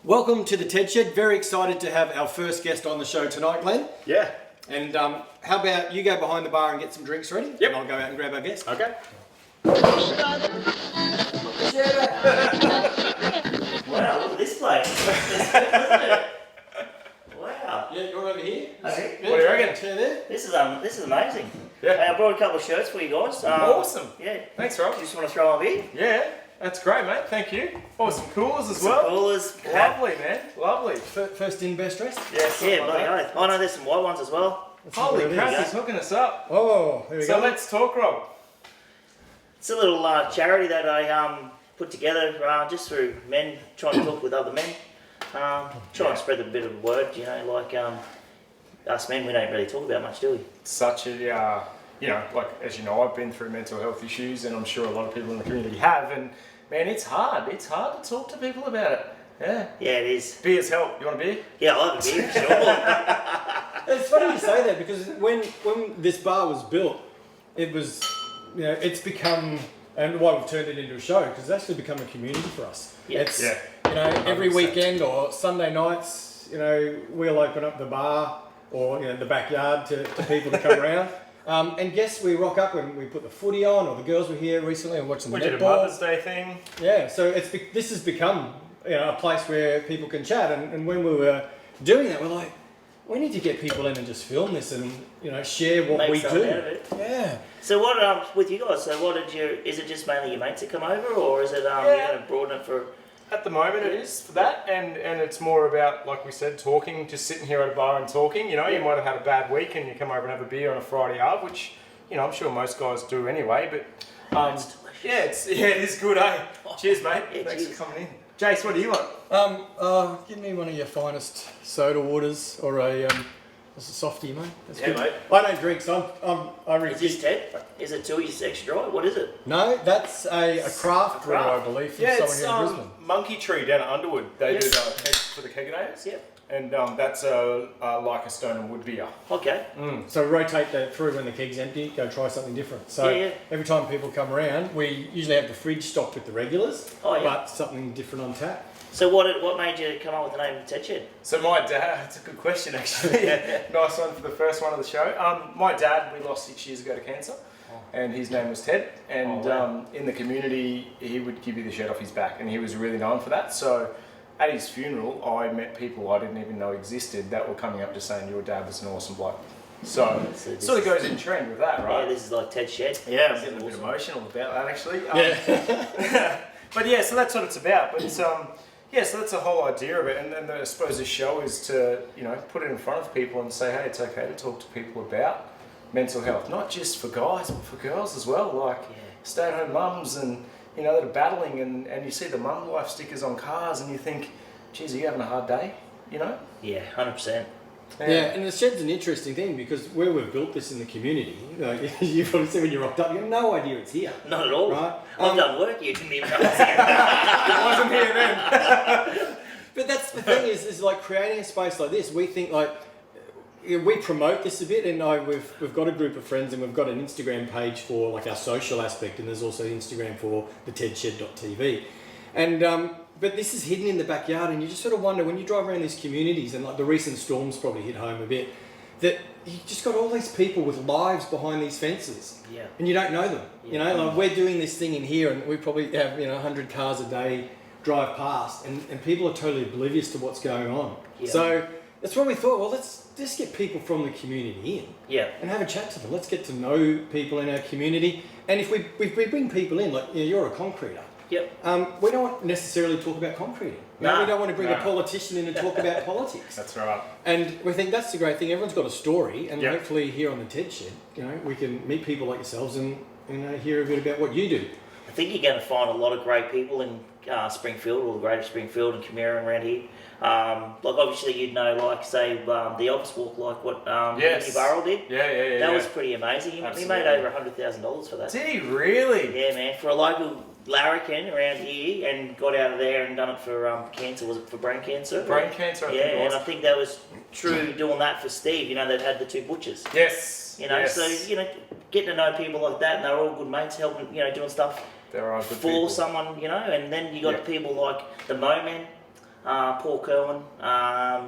Welcome to the Ted Shed. Very excited to have our first guest on the show tonight, Glenn. Yeah. And how about you go behind the bar and get some drinks ready? Yep. And I'll go out and grab our guest. Okay. Wow, look at this place. It's good, isn't it? Wow. Yeah, you're over here. Okay. Yeah, What do you reckon? Chair there. This is amazing. Yeah. I brought a couple of shirts for you guys. Awesome. Yeah. Thanks, Rob. You just want to throw them here? Yeah, that's great, mate. Thank you. Oh, some coolers as Some well. coolers. Lovely, man. Lovely. First in, best dressed. Yeah, something Yeah, like bloody that. oath. Oh no, there's some white ones as well. Holy There we crap, go. he's hooking us up. Oh, here we So go. let's talk, Rob. It's a little charity that I put together just through men trying to talk with other men. Try and spread a bit of the word, you know, like us men, we don't really talk about much, do we? Such a, like, as you know, I've been through mental health issues, and I'm sure a lot of people in the community have, and man, it's hard. It's hard to talk to people about it. Yeah. Yeah, it is. Beers help. You want a beer? Yeah, I love a beer, sure. It's funny you say that because when this bar was built, it was, it's become, and why we've turned it into a show, because it's actually become a community for us. Yeah. It's, Yeah. every 100%. weekend or Sunday nights, we'll open up the bar or the backyard to people to come around. And guess we rock up when we put the footy on, or the girls were here recently and watching the We did a netball. Mother's Day thing. Yeah, so this has become a place where people can chat. And when we were doing that, we're like, we need to get people in and just film this and share what Make we something do. out of it. Yeah. So what with you guys? So is it just mainly your mates that come over, or is it you're going to broaden it for? At the moment it is for that, and it's more about, like we said, talking, just sitting here at a bar and talking. You might have had a bad week and you come over and have a beer on a Friday eve, which, I'm sure most guys do anyway, but It's delicious. it is good, eh? Cheers, mate. Yeah, Thanks cheers. for coming in. Jace, what do you want? Give me one of your finest soda waters or a softie, mate. That's Yeah, good. mate. I don't drink, so I Is refuse. this Ted? Is it Tooheys extra dry? What is it? No, that's a craft brew, I believe, from Yeah, someone it's here in Brisbane. Monkey Tree down at Underwood. They Yes. do the kegs for the kegators. Yep. And that's like a stone and wood beer. Okay. So rotate that through when the keg's empty, go try something different. So Yeah. every time people come around, we usually have the fridge stocked with the regulars, Oh, yeah. but something different on tap. So what made you come up with the name Ted Shed? So my dad, that's a good question actually. Nice one for the first one of the show. My dad, we lost 6 years ago to cancer, and his name was Ted. And wow. in the community, he would give you the shirt off his back, and he was really known for that. So at his funeral, I met people I didn't even know existed that were coming up just saying your dad was an awesome bloke. So So this sort of is- goes in trend with that, Yeah, right? this is like Ted Shed. Yeah, I'm This is getting a bit awesome. emotional about that actually. Yeah. But yeah, so that's what it's about. But yeah, so that's the whole idea of it. And then I suppose the show is to, put it in front of people and say, hey, it's okay to talk to people about mental health. Not just for guys, but for girls as well. Like stay-at-home mums and, that are battling, and you see the mum life stickers on cars and you think, geez, are you having a hard day? Yeah, 100%. Yeah, and the shed's an interesting thing because where we've built this in the community, you probably see when you rocked up, you have no idea it's here. Not at all. Right. I've done work you didn't even know. It It wasn't here then. But that's the thing is like creating a space like this. We think we promote this a bit, and we've got a group of friends, and we've got an Instagram page for like our social aspect, and there's also Instagram for the tedshed.tv, and but this is hidden in the backyard, and you just sort of wonder when you drive around these communities, and like the recent storms probably hit home a bit, that you just got all these people with lives behind these fences, Yeah. and you don't know them. Yeah. Like we're doing this thing in here, and we probably have 100 cars a day drive past, and people are totally oblivious to what's going on. Yeah. So that's when we thought, well, let's just get people from the community in Yeah. and have a chat to them. Let's get to know people in our community, and if we bring people in, like you're a concreter. Yep. We don't necessarily talk about concreting. Nah. We don't want to bring Nah. a politician in and talk about politics. That's right. And we think that's the great thing. Everyone's got a story, and Yep. hopefully here on the TED Shed, we can meet people like yourselves and hear a bit about what you do. I think you're going to find a lot of great people in Springfield, or the greater Springfield and Camera around here. Like obviously you'd know, like say the Office Walk, like what Yes. Nicky Burrell did. Yeah. That was pretty amazing. He Absolutely. made over $100,000 for that. Did he really? Yeah, man, for a local larrikin around here, and got out of there and done it for cancer. Was it for brain cancer? Brain cancer, I Yeah, think it was. and I think that was true doing that for Steve. They'd had the two butchers. Yes. Yes. So getting to know people like that, and they're all good mates, helping, doing stuff There are good for people. someone, and then you got Yeah. people like the Mo Men, Paul Kerwin,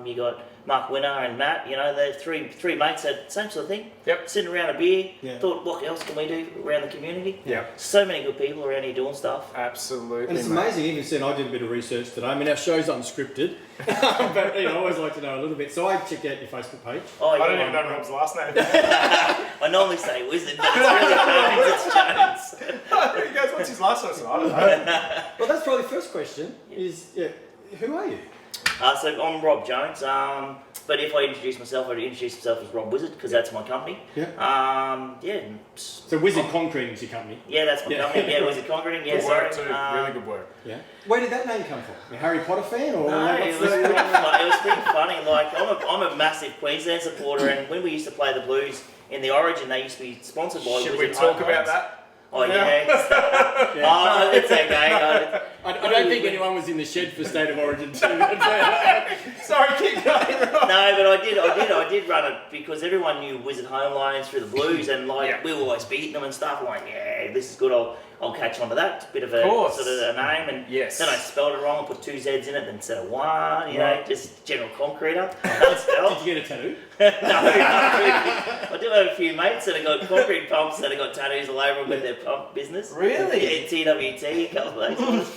you got Mark Winner and Matt. You know, they're three mates that same sort of thing. Yep. Sitting around a beer, Yeah. thought, what else can we do around the community? Yeah. So many good people around here doing stuff. Absolutely. And it's mate. amazing, even said I did a bit of research today. I mean, our show's unscripted, but I always like to know a little bit. So I checked out your Facebook page. Oh, yeah. I don't even know Rob's last name. I normally say Wizzard, but it's really Jones. It's Jones. He goes, what's his last name? I don't know. Well, that's probably the first question is, who are you? So I'm Rob Jones, but if I introduce myself, I'd introduce myself as Rob Wizzard because that's my company. Yeah. So Wizzard Concreting is your company? Yeah, that's my company. Yeah, Wizzard Concreting. Yeah, Good work too. sorry. Really good work. Yeah. Where did that name come from? A Harry Potter fan or? No, it was pretty funny. Like I'm a massive Queensland supporter, and when we used to play the Blues in the Origin, they used to be sponsored by. Should Wizzard we talk Home about Loans. that? Oh yeah. Oh, it's okay. I don't think anyone was in the shed for State of Origin 2. Sorry, keep going. No, but I did run it because everyone knew Wizzard Home Loans through the Blues, and we were always beating them and stuff. I'm like, yeah, this is good. I'll catch on to that. It's a bit of a sort of a name, and then I spelled it wrong and put 2 Z's in it instead of 1. You know, just general concreter. Did you get a tattoo? No. I do have a few mates that have got concrete pumps that have got tattoos all over them with their pump business. Really? Yeah, TWT, a couple of those.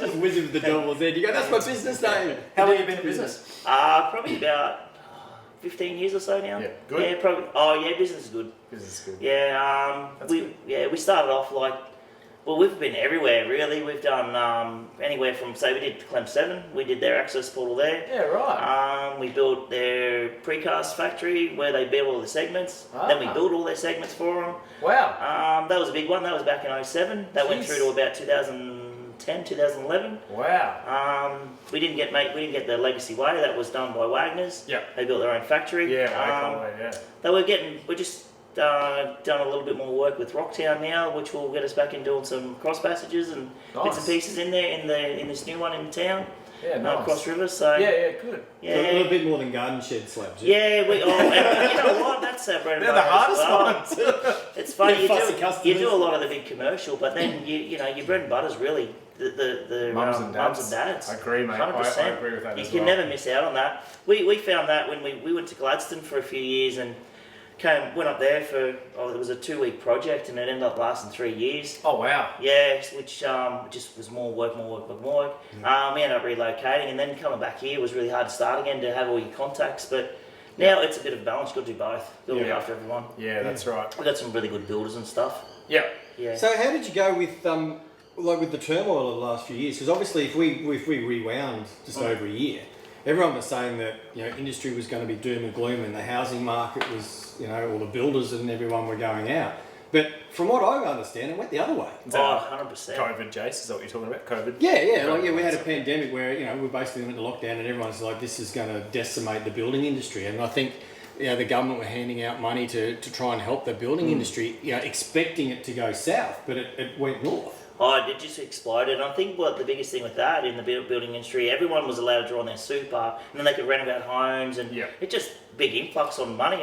Just Wizzard with the double Z. You go, that's my business name. How long have you been in business? Probably about 15 years or so now. Yeah, good. Yeah, probably. Oh, yeah, business is good. Business is good. Yeah, we started off we've been everywhere really. We've done anywhere from, say, we did Clem 7, we did their access portal there. Yeah, right. We built their precast factory where they built all the segments. Then we built all their segments for them. Wow. That was a big one. That was back in 07. That went through to about 2010, 2011. Wow. We didn't get the Legacy Way. That was done by Wagner's. Yeah. They built their own factory. Yeah, We're just done a little bit more work with Rocktown now, which will get us back in doing some cross passages and bits and pieces in there in this new one in town. Yeah, nice. Cross River. So good. Yeah, So a little bit more than garden shed slabs. and you know what? That's our bread and They're butter the as hardest well. ones. It's funny, Yeah, you do a lot of the big commercial, but then you know your bread and butter's really the Mums and dads. I agree, mate. 100%. I agree with that. You can never miss out on that. We found that when we went to Gladstone for a few years and went up there for it was a 2-week project and it ended up lasting 3 years. Oh wow. Yeah, which just was more work. We ended up relocating and then coming back here was really hard to start again to have all your contacts, but now it's a bit of a balance. You've got to do both. You've got to look after everyone. Yeah, that's right. We've got some really good builders and stuff. Yeah. Yeah. So how did you go with with the turmoil of the last few years? Because obviously, if we rewound just over a year, everyone was saying that industry was going to be doom and gloom, and the housing market was all the builders and everyone were going out. But from what I understand, it went the other way. 100%. COVID, Jace, is that what you're talking about? COVID? Yeah. We had a pandemic where we basically went to lockdown, and everyone's like, this is going to decimate the building industry. And I think the government were handing out money to try and help the building industry, expecting it to go south, but it went north. Oh, it just exploded. And I think what the biggest thing with that in the building industry, everyone was allowed to draw on their super, and then they could renovate homes, and it just big influx on money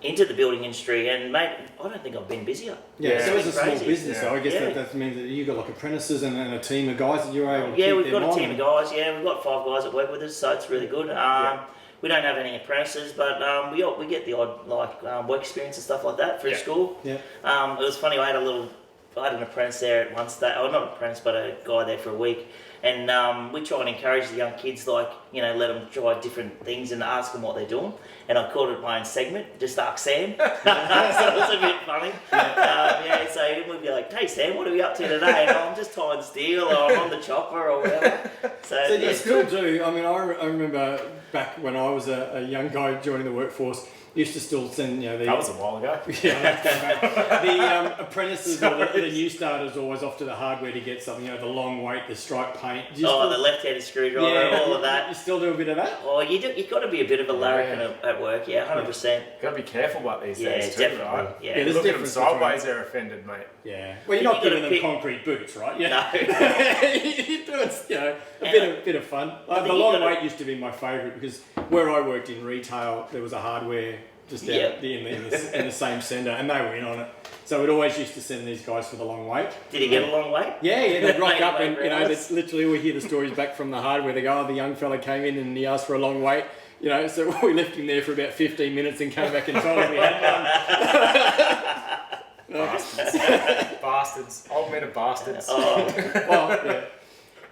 into the building industry. And mate, I don't think I've been busier. Yeah, so it's a small crazy. business, so I guess that means that you've got like apprentices and a team of guys that you're able to keep Yeah, we've got them a team on. of guys. Yeah, we've got 5 guys that work with us, so it's really good. We don't have any apprentices, but we get the odd work experience and stuff like that through school. Yeah. It was funny. I had an apprentice there at one stage. Oh, not an apprentice, but a guy there for a week. And we try and encourage the young kids, let them try different things and ask them what they're doing. And I called it my own segment, just Ask Sam. So it was a bit funny. So we'd be like, hey Sam, what are we up to today? And I'm just tying steel, or I'm on the chopper, or whatever. So you still do. I mean, I remember back when I was a young guy joining the workforce, used to still send that was a while ago. The apprentices or the new starters always off to the hardware to get something. The long weight, the stripe paint. The left-handed screwdriver, all of that. You still do a bit of that? Oh, you've got to be a bit of a larrikin at work. 100%. Got to be careful about these days too, definitely. right? Yeah, there's look at them difference sideways, they're offended, mate. Yeah. Well, you're not giving them concrete boots, right? Yeah. You're doing a bit of fun. The long weight used to be my favourite because where I worked in retail, there was a hardware just out in the same centre, and they were in on it. So we'd always used to send these guys for the long wait. Did he get a long way? Yeah, they'd rock up and, Wait, that's literally, we hear the stories back from the hard where they go, oh, the young fella came in and he asked for a long wait. So we left him there for about 15 minutes and came back and told him we had one. Bastards. Old men are bastards. Oh. Well, yeah.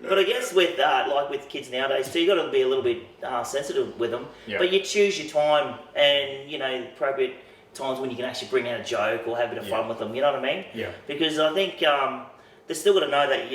But I guess with that, like with kids nowadays too, you got to be a little bit sensitive with them. Yeah. But you choose your time and, appropriate times when you can actually bring out a joke or have a bit of fun with them, you know what I mean? Yeah. Because I think they're still got to know that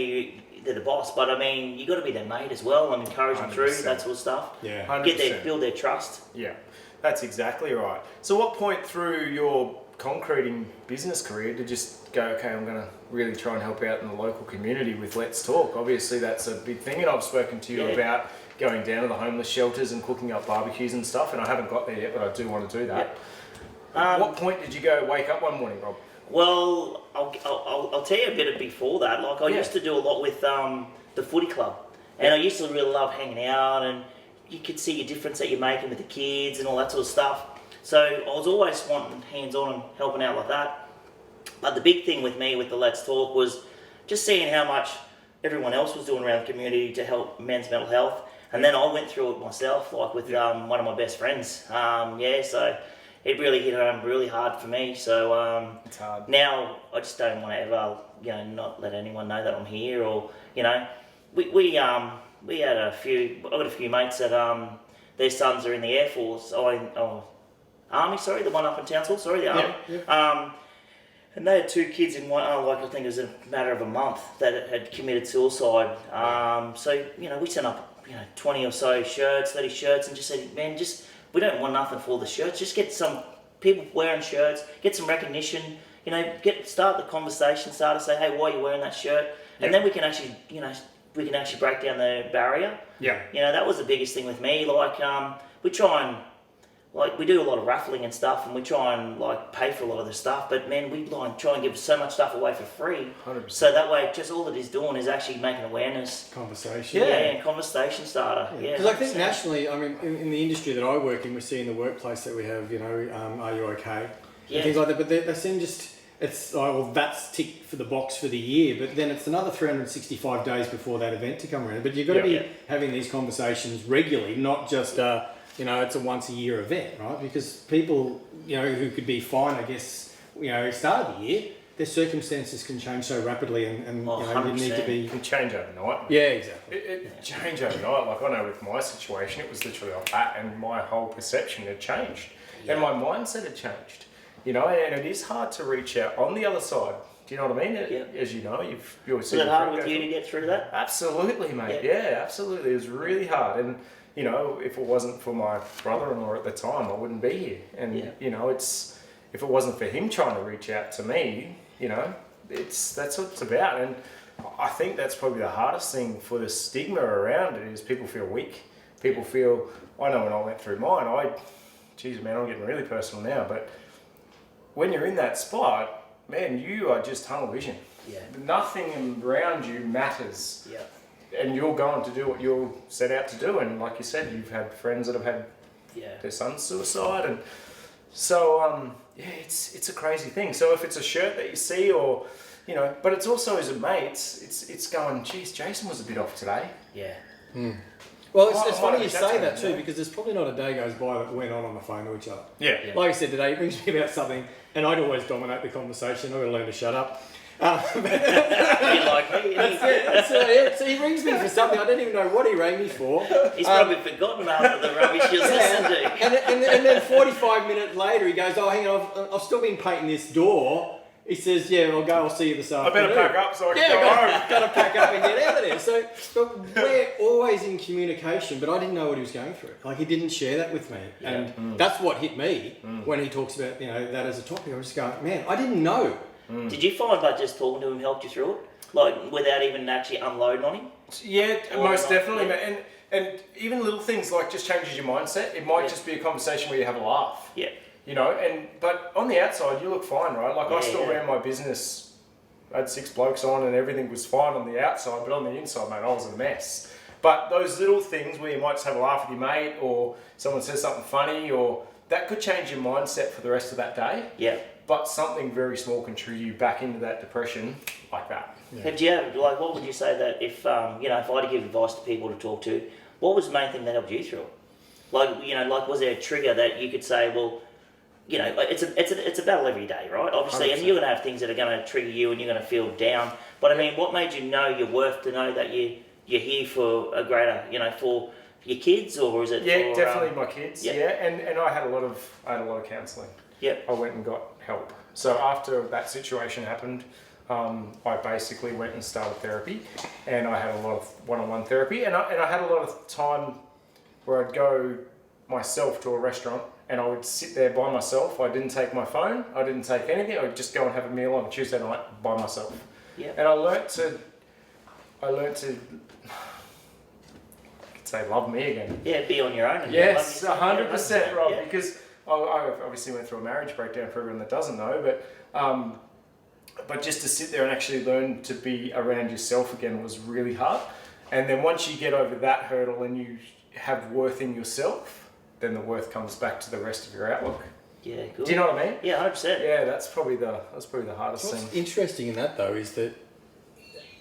they're the boss, but I mean, you got to be their mate as well and encourage them through 100%. that sort of stuff. Yeah. 100%. Build their trust. Yeah, that's exactly right. So what point through your concreting business career did you just go, okay, I'm going to really try and help out in the local community with Let's Talk? Obviously that's a big thing, and I've spoken to you about going down to the homeless shelters and cooking up barbecues and stuff, and I haven't got there yet, but I do want to do that. What point did you go wake up one morning, Rob? Well, I'll tell you a bit before that. Like I used to do a lot with the footy club, and I used to really love hanging out, and you could see your difference that you're making with the kids and all that sort of stuff. So I was always wanting hands-on and helping out like that. But the big thing with me with the Let's Talk was just seeing how much everyone else was doing around the community to help men's mental health. And then I went through it myself, like with one of my best friends. So it really hit home really hard for me. So It's hard. now I just don't want to ever, not let anyone know that I'm here, or we had a few. I got a few mates that their sons are in the Air Force. Army, the one up in Townsville. The Army. Yeah. And they had two kids in one. I think it was a matter of a month that had committed suicide. We sent up 20 or so shirts, 30 shirts, and just said, man, we don't want nothing for the shirts. Just get some people wearing shirts, get some recognition. Start the conversation. Start to say, hey, why are you wearing that shirt? And then we can actually, break down the barrier. Yeah. That was the biggest thing with me. We try and we do a lot of raffling and stuff, and we try and pay for a lot of the stuff. But man, we try and give so much stuff away for free. 100%. So that way, just all it is doing is actually making awareness. Conversation. And conversation starter. Because I think nationally, I mean, in the industry that I work in, we see in the workplace that we have, are you okay? Yeah. And things like that. But they seem it's that's ticked for the box for the year, but then it's another 365 days before that event to come around. But you've got to be having these conversations regularly, not just it's a once a year event, right? Because people, who could be fine, I guess, start of the year, their circumstances can change so rapidly, and you need to be. It can change overnight. Yeah, exactly. It changed overnight. Like I know with my situation, it was literally like that, and my whole perception had changed, and my mindset had changed. And it is hard to reach out on the other side. Do you know what I mean? As you know, you're Was it hard with you to get through that? Absolutely, mate. Yeah, absolutely. It was really hard, and if it wasn't for my brother-in-law at the time, I wouldn't be here. And if it wasn't for him trying to reach out to me, that's what it's about. And I think that's probably the hardest thing for the stigma around it is people feel weak. People feel. I know when I went through mine, I'm getting really personal now, but when you're in that spot, man, you are just tunnel vision. Yeah. Nothing around you matters. Yeah. And you're going to do what you're set out to do. And like you said, you've had friends that have had their son's suicide. And so, it's a crazy thing. So if it's a shirt that you see or, but it's also as a mate, it's going, geez, Jason was a bit off today. Yeah. Well, it's funny you say that too, because there's probably not a day goes by that we're not on the phone to each other. Yeah. Like I said today, it brings me about something, and I'd always dominate the conversation. I've got to learn to shut up. So he rings me for something. I don't even know what he rang me for. He's probably forgotten after the rubbish you listened to. And then 45 minutes later, he goes, "Oh, hang on, I've still been painting this door." He says, "Yeah, I'll see you this afternoon." I better pack up so I can go home. Got to pack up and get out of there. So, but we're always in communication. But I didn't know what he was going through. Like he didn't share that with me, and that's what hit me when he talks about that as a topic. I was just going, man, I didn't know. Did you find that just talking to him helped you through it? Like without even actually unloading on him? Yeah, most definitely. Yeah. And even little things like just changes your mindset. It might just be a conversation where you have a laugh. Yeah. But on the outside you look fine, right? Like I still ran my business. I had 6 blokes on and everything was fine on the outside, but on the inside, mate, I was a mess. But those little things where you might just have a laugh with your mate or someone says something funny or that could change your mindset for the rest of that day. Yeah. But something very small can trigger you back into that depression like that. Yeah. Have you ever, like, what would you say that if, you know, if I had to give advice to people to talk to, what was the main thing that helped you through it? Like, you know, like, was there a trigger that you could say, well, you know, it's a battle every day, right? Obviously, 100%. and you're going to have things that are going to trigger you and you're going to feel down. But I mean, what made you know your worth to know that you're here for a greater, you know, for your kids, or was it? Yeah, for, definitely my kids. yeah. Yeah, and I had a lot of counselling. Yep. I went and got help. So after that situation happened, I basically went and started therapy, and I had a lot of one-on-one therapy, and I had a lot of time where I'd go myself to a restaurant and I would sit there by myself. I didn't take my phone, I didn't take anything. I would just go and have a meal on a Tuesday night by myself. Yeah. And I learnt to I could say love me again. Yeah, be on your own. And Yes, love yourself. 100%, Rob, Yeah. because I obviously went through a marriage breakdown for everyone that doesn't know, but just to sit there and actually learn to be around yourself again was really hard. And then once you get over that hurdle and you have worth in yourself, then the worth comes back to the rest of your outlook. Yeah, good. Do you know what I mean? Yeah, 100%. Yeah, that's probably the hardest What's thing. interesting in that though is that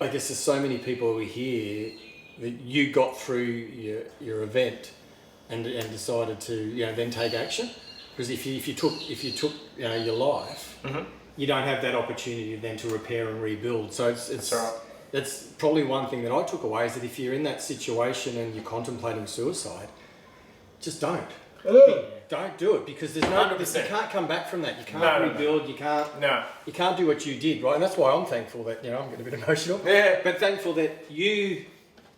I guess there's so many people over here that you got through your event and decided to, you know, then take action. Because if you took you know, your life, Mm-hmm. you don't have that opportunity then to repair and rebuild. So it's That's right. that's probably one thing that I took away, is that if you're in that situation and you're contemplating suicide, just don't. Don't do it, because there's no, 100%. you can't come back from that. You can't No. rebuild. You can't do what you did, right? And that's why I'm thankful that, you know, I'm getting a bit emotional. Yeah. But thankful that you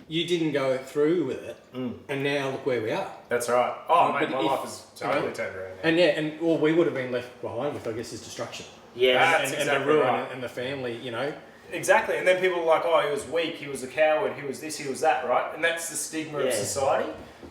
didn't go through with it, and now look where we are. That's right. Oh, But mate, my if- life is totally you know, turned around. And yeah, and all we would have been left behind with, I guess, is destruction. Yeah. That's and exactly the ruin right. and the family, you know. Exactly, and then people are like, oh, he was weak, he was a coward, he was this, he was that, right? And that's the stigma of Yeah. society.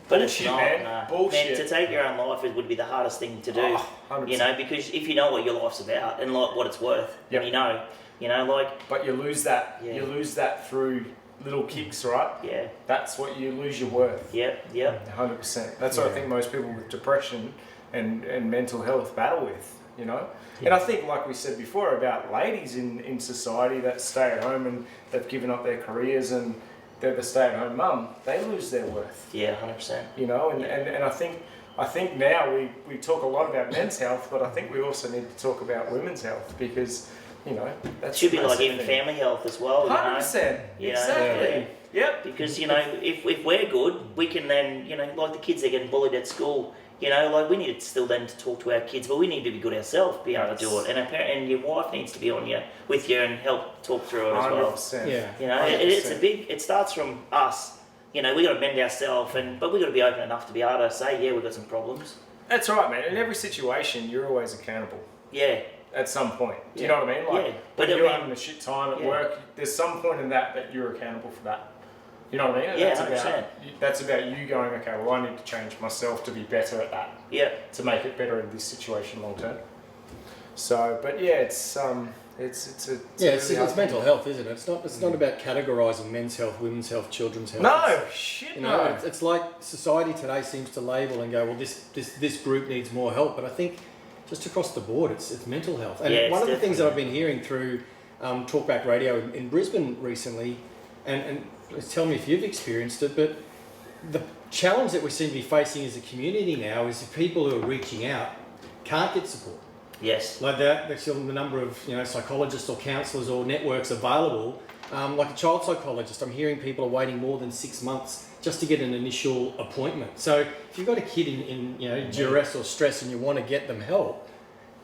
But Bullshit, it's not, man. nah. Bullshit. Man, to take your own life, it would be the hardest thing to do. Oh, 100%. You know, because if you know what your life's about and like what it's worth, Yep. and you know, like, But you lose that. Yeah. You lose that through little kicks, right? yeah, That's what you lose your worth. yep. 100%. That's what I Yeah. think most people with depression and mental health battle with, you know? And I think, like we said before, about ladies in society that stay at home and they've given up their careers and they're the stay-at-home mum, they lose their worth, Yeah, 100%. you know? And I think now we talk a lot about men's health, but I think we also need to talk about women's health, because, you know, It that's should be a like massive even thing. family health as well, you know? 100%. You know, Exactly. yeah. Yep. Because, you know, if we're good, we can then, you know, like the kids that are getting bullied at school, you know, like we need to still then to talk to our kids, but we need to be good ourselves, be able to do it. And a parent, and your wife needs to be on you, with you, and help talk through it as well. 100%. Yeah. You know, it's a big, it starts from us. You know, we got to bend ourselves, but we got to be open enough to be able to say, yeah, we've got some problems. That's right, man. In every situation, you're always accountable Yeah, at some point. Do you Yeah. know what I mean? Like, Yeah. But when I you're mean- having a shit time at Yeah. work, there's some point in that you're accountable for that. You know what I mean? And Yeah, that's 100%. that's about you going, okay, well, I need to change myself to be better at that, yeah, to make it better in this situation long term. So, but yeah, it's a It's really hard mental health, isn't it? It's not about categorising men's health, women's health, children's health. No, It's- shit, you know, no. it's like society today seems to label and go, well, this group needs more help. But I think just across the board, it's mental health. And Yeah, it's one of the things that I've definitely- been hearing through Talkback Radio in Brisbane recently, and tell me if you've experienced it, but the challenge that we seem to be facing as a community now is the people who are reaching out can't get support. yes. Like that, there's still the number of, you know, psychologists or counsellors or networks available. Like a child psychologist, I'm hearing people are waiting more than 6 months just to get an initial appointment. So if you've got a kid in you know, duress or stress and you want to get them help,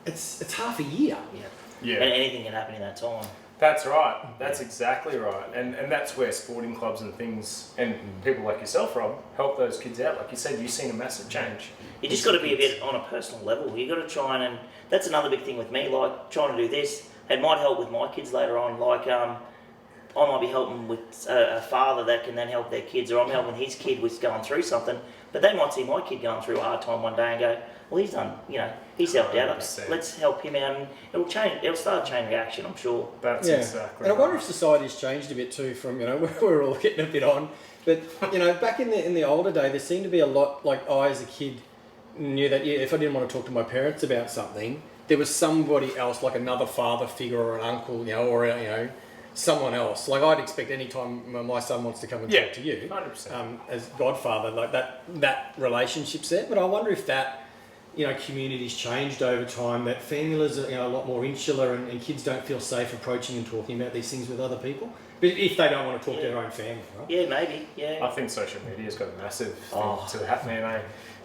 it's half a year. Yeah. Yeah. And anything can happen in that time. That's right. That's exactly right. And that's where sporting clubs and things and people like yourself, Rob, help those kids out. Like you said, you've seen a massive change. You just got to be a bit on a personal level. You got to try and that's another big thing with me. Like trying to do this, it might help with my kids later on. Like I might be helping with a father that can then help their kids, or I'm helping his kid with going through something. But they might see my kid going through a hard time one day and go, well, he's done. You know, he's helped out. 100%. Let's help him out, and it'll change. It'll start a chain reaction, I'm sure. That's Yeah, exactly and I wonder right. if society's changed a bit too. From, you know, we're all getting a bit on, but you know, back in the older day, there seemed to be a lot. Like I, as a kid, knew that if I didn't want to talk to my parents about something, there was somebody else, like another father figure or an uncle, or someone else. Like I'd expect any time my son wants to come and talk to you, 100%. As godfather, like that relationship's there. But I wonder if that, community's changed over time, that families are a lot more insular and kids don't feel safe approaching and talking about these things with other people. But if they don't want to talk to their own family, right? Yeah, maybe. Yeah. I think social media's got a massive thing to that, man.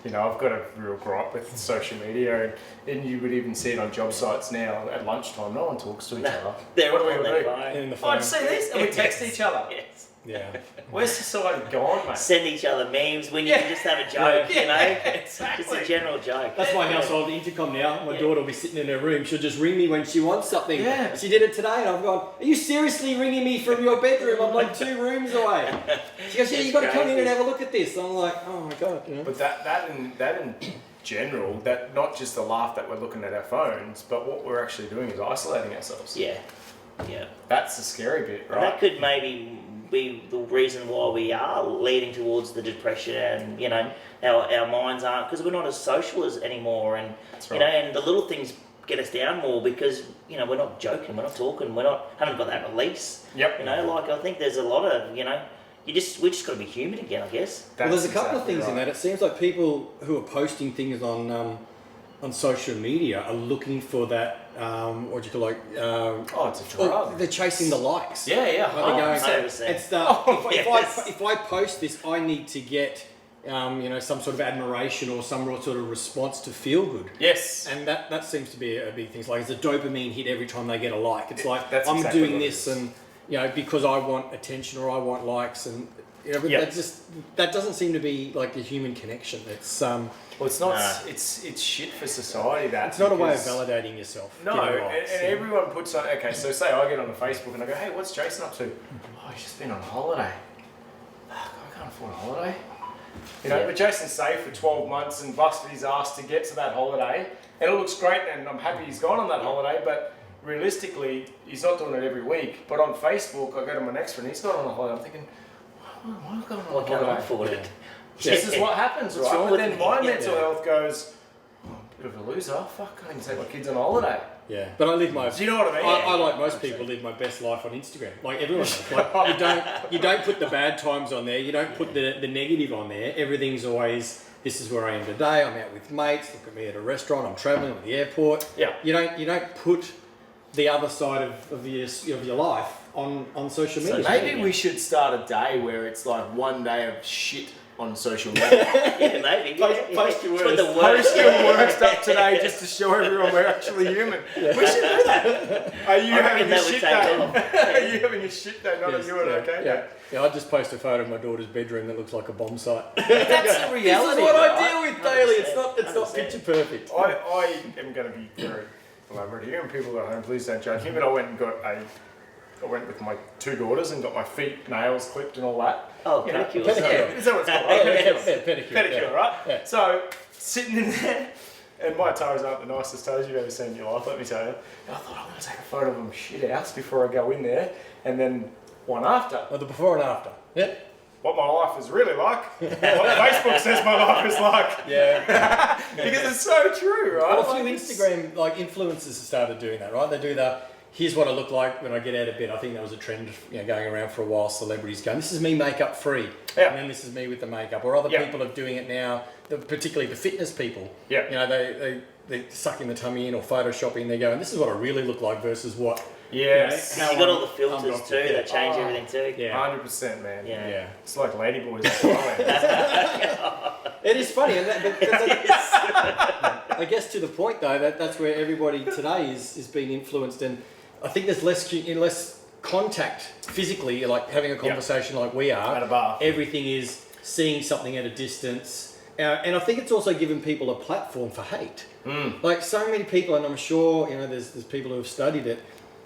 I've got a real gripe with social media, and you would even see it on job sites now at lunchtime. No one talks to each other. They're What all do we on their do? phone. In the Oh, phone. see this? And we text each other. Yes. Yeah. Where's society gone, mate? Send each other memes when you can just have a joke, Exactly. It's a general joke. That's my household intercom now. My daughter will be sitting in her room. She'll just ring me when she wants something. Yeah. She did it today, and I've gone, are you seriously ringing me from your bedroom? I'm like 2 rooms away. She goes, yeah, you've got to come in and have a look at this. I'm like, oh my God. But that in general, that not just the laugh that we're looking at our phones, but what we're actually doing is isolating ourselves. Yeah. Yeah. That's the scary bit, And right? that could maybe be the reason why we are leading towards the depression, and our minds aren't, because we're not as social as anymore, and That's right. and the little things get us down more because we're not joking, we're not talking, haven't got that release. Yep. I think there's a lot of we just got to be human again, I guess. Well, there's a couple of exactly things in right. that. It seems like people who are posting things on social media are looking for that, what do you call Oh, it's a drug. they're chasing the likes. Yeah, yeah. Like they're going, 100%. it's Yes. if I post this, I need to get some sort of admiration or some sort of response to feel good. Yes. And that seems to be a big thing. It's like it's a dopamine hit every time they get a like. It's like That's I'm exactly doing what it this, is. and because I want attention or I want likes, and but Yep. that doesn't seem to be like the human connection. It's Well, it's not. Nah. It's shit for society. That it's not a way of because- validating yourself. No, getting and likes, everyone puts on. Okay, so say I get on the Facebook and I go, "Hey, what's Jason up to?" Oh, he's just been on holiday. Fuck, I can't afford a holiday. Yeah. But Jason's safe for 12 months and busted his ass to get to that holiday, and it looks great, and I'm happy he's gone on that holiday. But realistically, he's not doing it every week. But on Facebook, I go to my next friend, he's gone on a holiday. I'm thinking, why am I going on Why a can't I holiday? afford it? This is what happens, What's right? wrong But with then me? my Yeah. mental health goes, oh, I'm a bit of a loser. Fuck, I can't even take my kids on holiday. Yeah, but I live my. Do you know what I mean? I like most people live my best life on Instagram. Like everyone does. Like you don't put the bad times on there. You don't put the negative on there. Everything's always, this is where I am today. I'm out with mates. Look at me at a restaurant. I'm traveling. I'm at the airport. Yeah. You don't put the other side of your life on social So media. Maybe we should start a day where it's like one day of shit on social media. Yeah, maybe. Post your Put worst. the worst. Post your worst up today just to show everyone we're actually human. We should do that. Are you I having reckon a that would shit take day? off. Are you having a shit day? Not Yes, a you and okay day. Yeah, I just post a photo of my daughter's bedroom that looks like a bomb site. That's the This reality. is what I right? deal with daily. It's not 100%. picture perfect. I am going to be very elaborate here, and people at home, please don't judge me, but I went with my 2 daughters and got my feet, nails clipped and all that. Oh, You know, pedicure. pedicure. Is that what it's called? Pedicure. Pedicure, right? Yeah. So, sitting in there, and my toes aren't the nicest toes you've ever seen in your life, let me tell you. And I thought, I'm going to take a photo of them shit house before I go in there, and then one after. Oh, the before and after. Yep. What my life is really like, what Facebook says my life is like. Yeah. Because it's so true, right? Well, a few Like, it's- Instagram influencers have started doing that, right? They do the here's what I look like when I get out of bed. I think that was a trend, going around for a while. Celebrities going, this is me makeup free, Yeah. and then this is me with the makeup. Or other Yeah. people are doing it now, particularly the fitness people. Yeah. They're sucking the tummy in or photoshopping. They're going, this is what I really look like versus what. Yes. how You got all I'm- the filters I'm too that change Oh. everything too. Yeah. 100%, man. Yeah. Yeah. It's like ladyboys. That's what It is funny, and I guess to the point though that's where everybody today is being influenced, and I think there's less contact physically, like having a conversation like we are. At a bar. Everything is seeing something at a distance, and I think it's also given people a platform for hate. Like so many people, and I'm sure there's people who have studied it,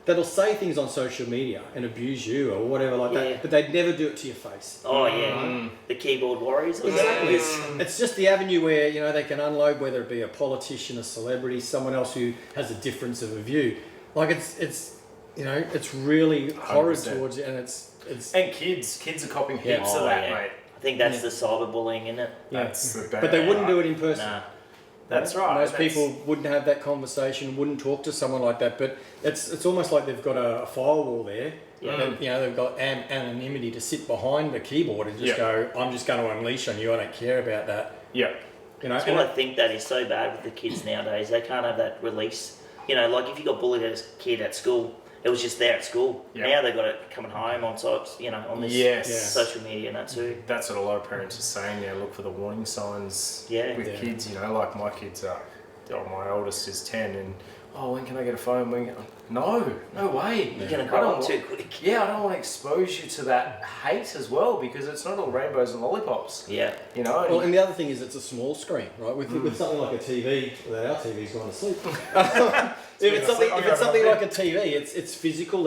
that'll say things on social media and abuse you or whatever like Yeah. that, but they'd never do it to your face. Oh yeah, the keyboard warriors. Exactly. It's just the avenue where they can unload, whether it be a politician, a celebrity, someone else who has a difference of a view. Like it's really horrid 100%. towards it, and it's And kids are copying heaps Oh, of that, yeah. mate. I think that's the cyberbullying, isn't it? yeah. That's the bad. But they wouldn't do it in person. Nah. That's right. Most That's- people wouldn't have that conversation, wouldn't talk to someone like that. But it's almost like they've got a firewall there. Yeah. And, you know, they've got anonymity to sit behind the keyboard and just go, I'm just going to unleash on you. I don't care about that. Yeah. You know, That's what I think that is so bad with the kids nowadays. They can't have that release. You know, like if you got bullied as a kid at school, it was just there at school. Yep. Now they've got it coming home on sites, you know, on this social media and that too. That's what a lot of parents are saying now. Look for the warning signs with kids. You know, like my kids are. My oldest is 10, and when can I get a phone? No way. You're going to grow up too quick. Yeah, I don't want to expose you to that hate as well, because it's not all rainbows and lollipops. Yeah. You know. Well, and the other thing is it's a small screen, right? With something like a TV, our TV's gone to sleep. If it's something like a TV, it's physical.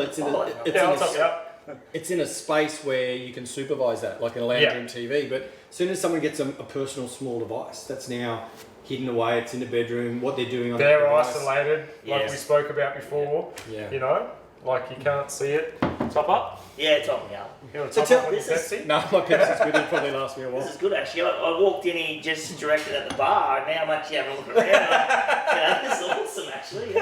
It's in a space where you can supervise that, like in a lounge room TV. But as soon as someone gets a personal small device, that's now hidden away. It's in the bedroom. What they're doing on that device. Isolated, like we spoke about before. Yeah. You know, like you can't see it. Top up. Yeah, top me up. You want to top up with Pepsi? No, my Pepsi's good. It'll probably last me a while. This is good actually. I walked in, he just directed at the bar, and now I'm actually having a look around. This is awesome actually.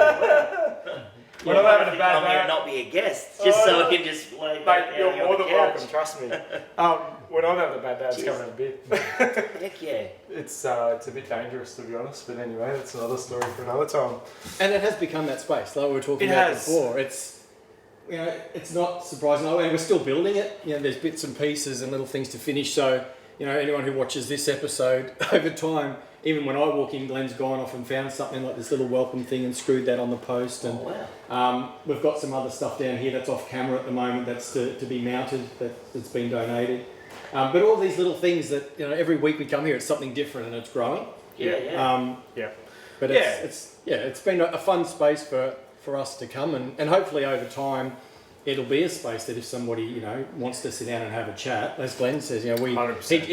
When I'm having a bad I'm here day, and not be a guest, just so I can just lay back Mate, down you're on more the than couch. welcome. Trust me. When I'm having a bad day, it's coming out a bit. Heck yeah. it's a bit dangerous to be honest. But anyway, that's another story for another time. And it has become that space, like we were talking It about has. before. It's, you know, it's not surprising. And we're still building it. You know, there's bits and pieces and little things to finish. So, you know, anyone who watches this episode over time, even when I walk in, Glenn's gone off and found something like this little welcome thing and screwed that on the post. And we've got some other stuff down here that's off camera at the moment that's to be mounted, that's been donated. But all these little things that, you know, every week we come here, it's something different and it's growing. But it's been a fun space for us to come, and hopefully over time it'll be a space that if somebody, you know, wants to sit down and have a chat, as Glenn says, you know, he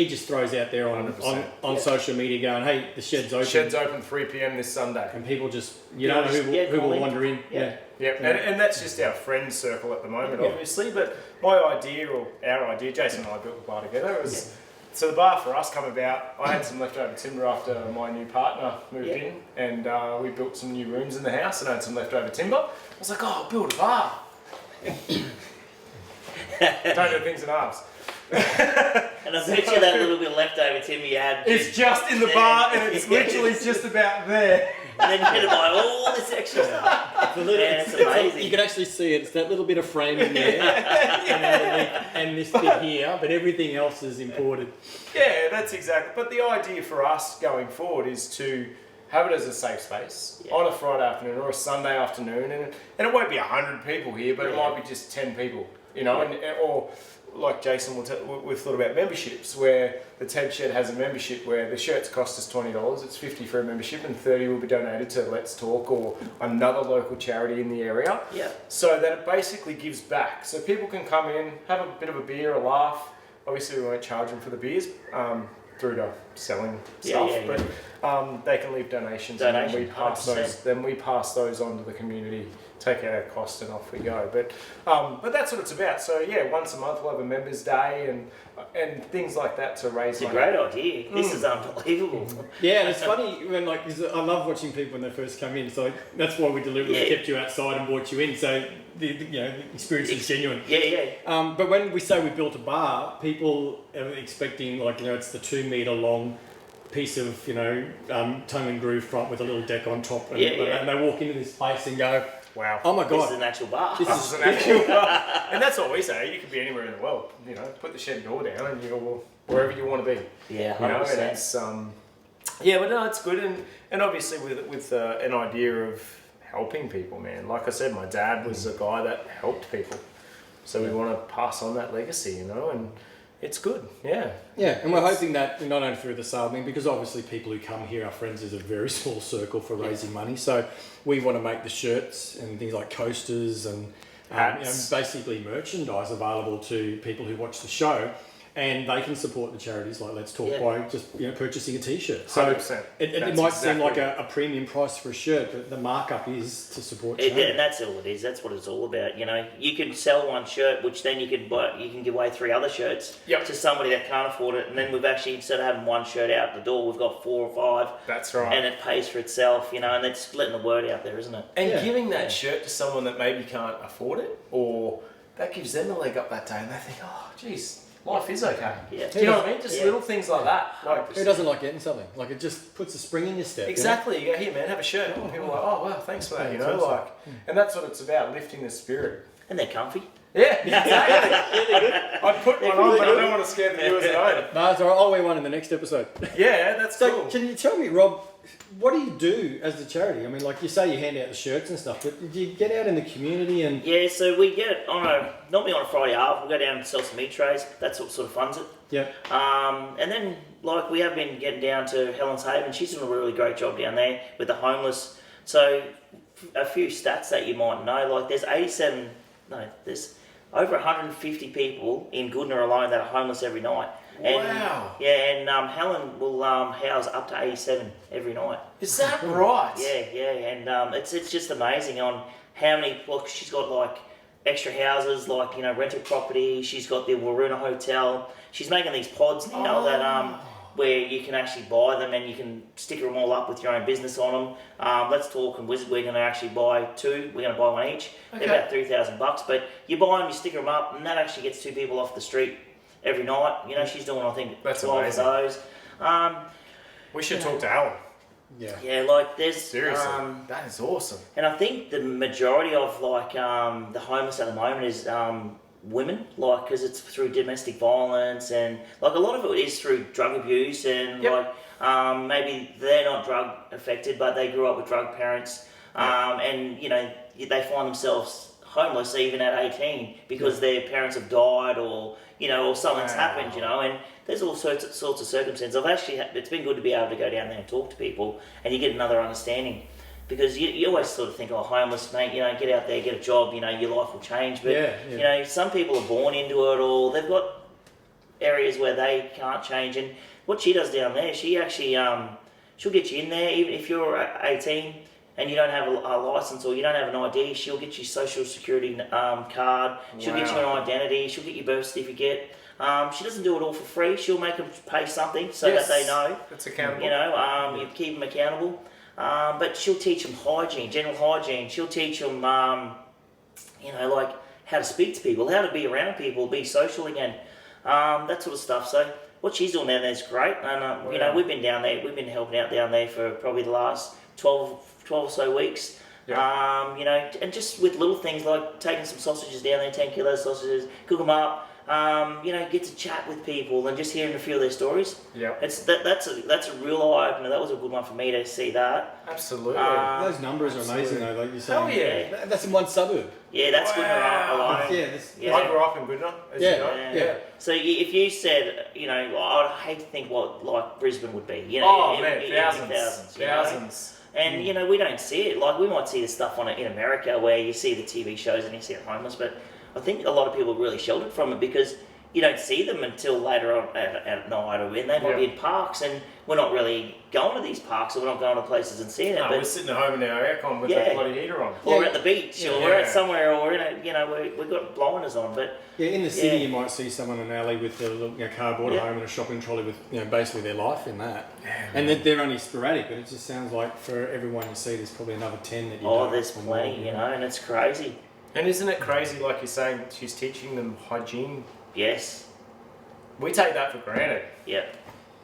just throws out there on social media going, hey, the shed's open. Shed's open 3 p.m. this Sunday. And people just, you don't know who will wander in. And that's just our friend circle at the moment, obviously. But my idea, or our idea, Jason and I built the bar together, was so the bar for us come about. I had some leftover timber after my new partner moved in, and we built some new rooms in the house, and I had some leftover timber. I was like, I'll build a bar. Don't do things in halves. And I bet you that little bit left over timber you had. It's just in the bar, and it's literally just about there. And then you're going to buy all this extra stuff. It's amazing. You can actually see it. It's that little bit of framing there, and this bit here, but everything else is imported. Yeah, that's exactly. But the idea for us going forward is to have it as a safe space on a Friday afternoon or a Sunday afternoon, and it won't be 100 people here, but it might be just 10 people, you know, or like Jason we've thought about memberships, where the Ted Shed has a membership where the shirts cost us $20, it's $50 for a membership, and $30 will be donated to Let's Talk or another local charity in the area. Yeah. So that it basically gives back. So people can come in, have a bit of a beer, a laugh. Obviously we won't charge them for the beers through to selling stuff, but they can leave donations and then we pass those on to the community, take our cost, and off we go. But that's what it's about. So yeah, once a month we'll have a members day and things like that to raise money. It's a great idea. This is unbelievable. Yeah, and it's funny when I love watching people when they first come in. So that's why we deliberately kept you outside and brought you in. So the experience is genuine. But when we say we built a bar, people are expecting it's the 2 meter long piece of tongue and groove front with a little deck on top, and they walk into this place and go, wow, oh my god, this is an actual bar. This is an actual bar. And that's what we say. You could be anywhere in the world. Put the shed door down and you go wherever you want to be. Yeah, 100%. And it's but no, it's good, and obviously with an idea of helping people, man. Like I said, my dad was a guy that helped people, so we want to pass on that legacy, and it's good, yeah. Yeah, and we're hoping that not only through the sale, because obviously people who come here, our friends, is a very small circle for raising money. So we want to make the shirts and things like coasters and basically merchandise available to people who watch the show. and they can support the charities like Let's Talk Yeah. by just purchasing a T-shirt. So 100%. it That's might seem like exactly a premium price for a shirt, but the markup is to support And charity. that's all it is. That's what it's all about. You can sell one shirt, which then you can buy. You can give away 3 other shirts Yep. to somebody that can't afford it. And then we've actually, instead of having one shirt out the door, we've got 4 or 5. That's right. And it pays for itself, and it's letting the word out there, isn't it? And Yeah. giving that shirt to someone that maybe can't afford it, or that gives them a leg up that day, and they think, oh, geez, life is okay. Yeah. Do you know what I mean? Just Yeah. little things like that. Like, Who doesn't like getting something? Like it just puts a spring in your step. exactly. You go, here, man, have a shirt. And people are like, oh, wow, thanks for that. Yeah, it's awesome. And that's what it's about, lifting the spirit. And they're comfy. Yeah, exactly. I'd put one on, but I don't want to scare the viewers at home. No, it's all right. I'll wear one in the next episode. Yeah, that's So, cool. can you tell me, Rob, what do you do as the charity? I mean, like you say, you hand out the shirts and stuff, but do you get out in the community and? Yeah, so we get normally on a Friday half, we'll go down and sell some meat trays. That's what sort of funds it. Yeah. And then, we have been getting down to Helen's Haven. She's doing a really great job down there with the homeless. So, a few stats that you might know, there's there's over 150 people in Goodna alone that are homeless every night. And, Wow. Yeah, and Helen will house up to 87 every night. Is that right? Yeah, and it's just amazing on how many. She's got extra houses, rental property. She's got the Waroona Hotel. She's making these pods now that where you can actually buy them and you can sticker them all up with your own business on them. Let's Talk and Wizzard, we're going to actually buy 2. We're going to buy one each. Okay. They're about $3,000, but you buy them, you sticker them up, and that actually gets 2 people off the street every night. She's doing, I think, That's 12 amazing. of those. We should talk to Alan. Yeah. Yeah, there's Seriously. That is awesome. and I think the majority of the homeless at the moment is women, because it's through domestic violence and a lot of it is through drug abuse and Yep. maybe they're not drug affected but they grew up with drug parents and they find themselves homeless even at 18 because their parents have died or something's Wow. happened, and there's all sorts of circumstances. It's been good to be able to go down there and talk to people and you get another understanding. Because you always sort of think, oh, homeless, mate, get out there, get a job, your life will change. But, some people are born into it or they've got areas where they can't change. And what she does down there, she actually, she'll get you in there, even if you're 18 and you don't have a license or you don't have an ID, she'll get you social security card, she'll get you an identity, she'll get your birth certificate. She doesn't do it all for free. She'll make them pay something so that they know. It's accountable. You keep them accountable. But she'll teach them hygiene, general hygiene. She'll teach them, how to speak to people, how to be around people, be social again, that sort of stuff. So what she's doing down there is great. And, we've been down there, we've been helping out down there for probably the last 12 or so weeks. Yeah. And just with little things like taking some sausages down there, 10 kilo sausages, cook them up, get to chat with people and just hearing a few of their stories. Yeah. That's a real eye opener. That was a good one for me to see that. Absolutely. Those numbers are amazing though, like you say. Hell yeah. That's in one suburb. Yeah, that's good Wow. alone. Yeah, that's, Yeah. I grew up in Goodna, as Yeah. you know. Yeah. So if you said, I'd hate to think what Brisbane would be. Oh, in- man, in- thousands. you know? Thousands. And we don't see it. We might see the stuff on it in America where you see the TV shows and you see the homeless, but I think a lot of people are really sheltered from it because you don't see them until later on at night or when they might be in parks and we're not really going to these parks or we're not going to places and seeing it. No, but we're sitting at home in our aircon with Yeah. the bloody heater on. or Yeah. at the beach or Yeah. we're at somewhere or we're in a, we've got blinders on. But yeah, in the city Yeah. you might see someone in an alley with a little cardboard at Yeah. home and a shopping trolley with basically their life in that. Yeah, And they're only sporadic, but it just sounds like for everyone you see there's probably another 10 that you oh, don't there's or plenty, more, and it's crazy. And isn't it crazy, like you're saying, she's teaching them hygiene? Yes. We take that for granted. Yep.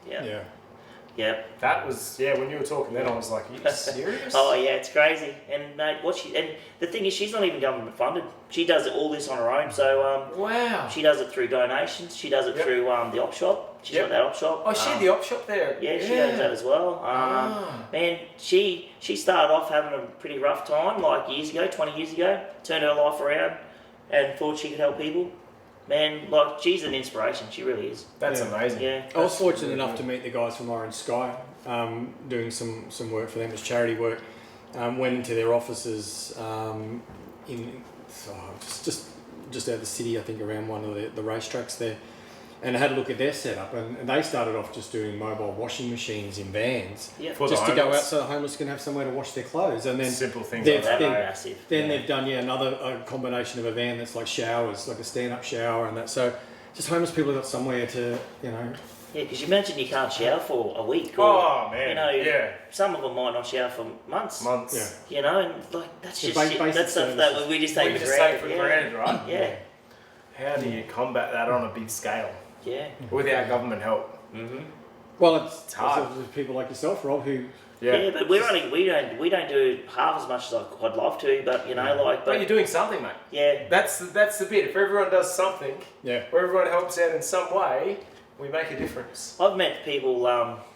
Yeah. That was, when you were talking then, I was like, are you serious? Oh yeah, it's crazy. And mate, and the thing is, she's not even government funded. She does all this on her own. So Wow. she does it through donations. She does it Yep. through the op shop. She's Yep. got that op shop. Oh, she had the op shop there. Yeah, she does that as well. Man, she started off having a pretty rough time, 20 years ago. Turned her life around, and thought she could help people. Man, she's an inspiration. She really is. That's Yeah. amazing. Yeah. I was fortunate enough to meet the guys from Orange Sky, doing some work for them as charity work. Went into their offices just out of the city, I think, around one of the racetracks there. and I had a look at their setup, and they started off just doing mobile washing machines in vans, Yeah. For just the to go out homeless. so the homeless can have somewhere to wash their clothes. And then Simple things they've- like that. They're then- massive. Then they've done a combination of a van that's like showers, like a stand-up shower and that. So just homeless people have got somewhere to, you know. Yeah, because you imagine you can't shower for a week. Or, Oh man, you know, yeah, some of them might not shower for months. months. Yeah. You know, and like that's The just shit. basic That's stuff that services. we just We take for just granted. take for granted, right? Yeah. How do you combat that on a big scale Yeah. without government help? Well, it's hard. also people like yourself, Rob, who Yeah, but we don't do half as much as I'd love to, but you know, like, But you're doing something, mate. yeah, That's the bit. If everyone does something, yeah. or everyone helps out in some way, we make a difference. I've met people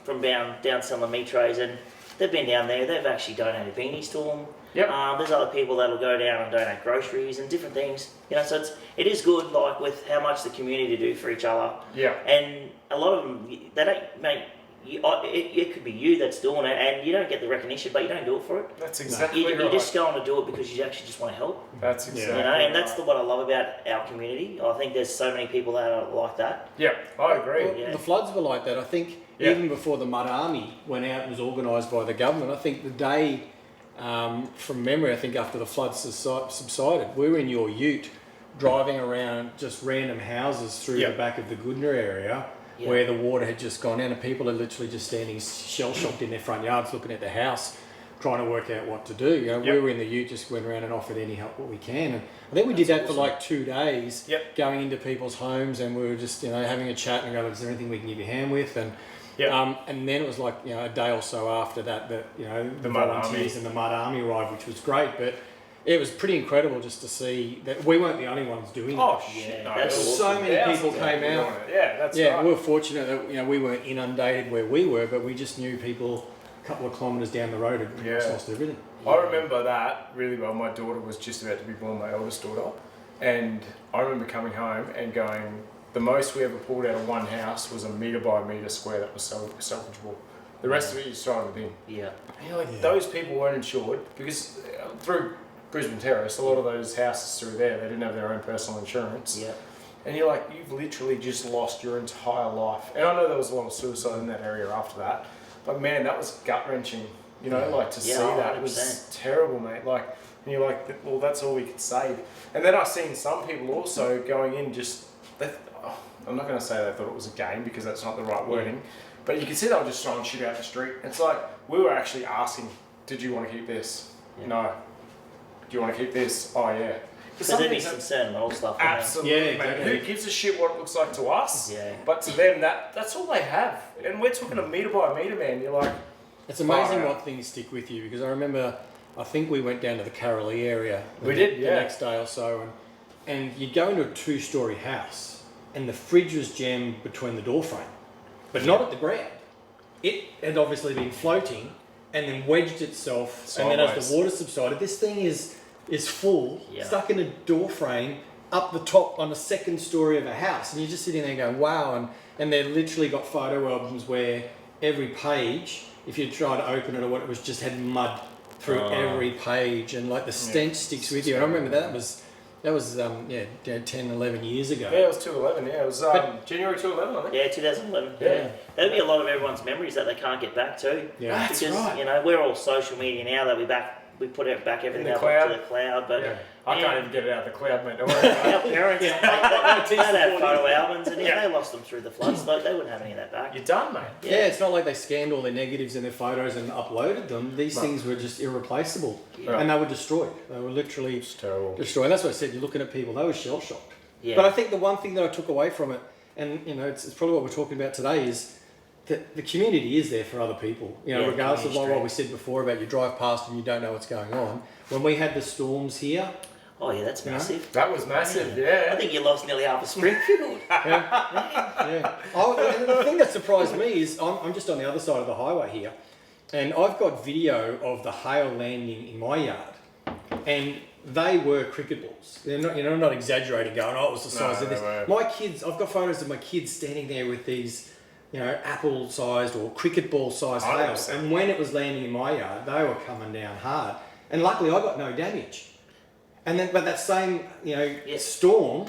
from down selling meat trays, and they've been down there. They've actually donated beanies to them. Yep. There's other people that'll go down and donate groceries and different things. You know, so it is good, like with how much the community do for each other. Yeah. And a lot of them, they don't make. It could be you that's doing it, and you don't get the recognition, but you don't do it for it. That's exactly You're right. just going to do it because you actually just want to help. That's Yeah. exactly You know, and that's right. what I love about our community. I think there's so many people that are like that. Yeah, I agree. Well, Yeah. the floods were like that. I think Yeah. even before the Mud Army went out and was organised by the government, I think the day, from memory, I think after the floods subsided, we were in your ute driving around just random houses through Yeah. the back of the Goodner area Yeah. where the water had just gone down and people are literally just standing shell-shocked in their front yards looking at the house trying to work out what to do. You know, Yep. we were in the ute, just went around and offered any help what we can. And I think we did that for like 2 days, Yep. going into people's homes, and we were just, you know, having a chat and go, is there anything we can give you a hand with? And Yep. and then it was like, you know, a day or so after that, you know, the Mud volunteers Army. and the Mud Army arrived, which was great. But it was pretty incredible just to see that we weren't the only ones doing Oh it. shit! Yeah, No, that's there was so many thousands people of came people out. doing it. Yeah, that's Yeah, right. we were fortunate that, you know, we weren't inundated where we were, but we just knew people a couple of kilometres down the road had pretty much Yeah. lost everything. I remember that really well. My daughter was just about to be born, my eldest daughter, and I remember coming home and going, the most we ever pulled out of one house was a metre by metre square that was salvageable. The rest of it you just throw in the bin. Yeah. And you're like, Yeah. those people weren't insured because through Brisbane Terrace, a lot of those houses through there, they didn't have their own personal insurance. Yeah. And you're like, you've literally just lost your entire life. And I know there was a lot of suicide in that area after that, but man, that was gut wrenching. You know, like to Yeah, see that, it was 100%. terrible, mate. Like, and you're like, well, that's all we could save. And then I've seen some people also going in I'm not going to say they thought it was a game because that's not the right wording, but you can see they were just throwing shit out the street. It's like, we were actually asking, did you want to keep this? Yeah. No. Do you want to keep this? Oh, yeah. Because there'd be some sentimental stuff. in there. Absolutely, Yeah, mate. exactly. Who gives a shit what it looks like to us? Yeah. But to them, that's all they have. And we're talking a metre by metre, man. You're like, It's amazing Far out. what things stick with you, because I remember, I think we went down to the Carolee area We did, the yeah. next day or so, and you'd go into a 2-storey house, and the fridge was jammed between the door frame, but not at the ground. It had obviously been floating, and then wedged itself, and then as Sideways. the water subsided, this thing is full, Yeah. stuck in a door frame, up the top on the 2nd story of a house, and you're just sitting there going, wow, and they literally got photo albums where every page, if you try to open it or what, it was just had mud through every page, and like the stench sticks with you. And I remember that was 10, 11 years ago. yeah, it was 2/11. Yeah, it was But- January 2/11, I think. Yeah, 2011. Yeah. That'd be a lot of everyone's memories that they can't get back to. Yeah. That's because right. you know we're all social media now that we put it back everything the up cloud. to the cloud, but Yeah. I Yeah. can't even get it out of the cloud, mate. Don't worry about our it. parents they had photo albums, and if Yeah. they lost them through the floods, like, they wouldn't have any of that back. You're done, mate. Yeah, it's not like they scanned all their negatives and their photos and uploaded them. These No. things were just irreplaceable, Yeah. and they were destroyed. They were literally It's terrible. destroyed. And that's what I said. You're looking at people; they were shell shocked. Yeah. But I think the one thing that I took away from it, and you know, it's probably what we're talking about today, is that the community is there for other people. You know, Yeah, regardless of community what we said before about you drive past and you don't know what's going on. When we had the storms here, Oh yeah, that's You know? massive. That was massive, I yeah. think you lost nearly half of Springfield. yeah. And the thing that surprised me is I'm just on the other side of the highway here, and I've got video of the hail landing in my yard, and they were cricket balls. They're not, you know, I'm not exaggerating, going, oh, it was the size No, of this. they were. My kids, I've got photos of my kids standing there with these, you know, apple-sized or cricket ball-sized hail, 100%. and when it was landing in my yard, they were coming down hard, and luckily I got no damage. And then, but that same, you know, Yes. storm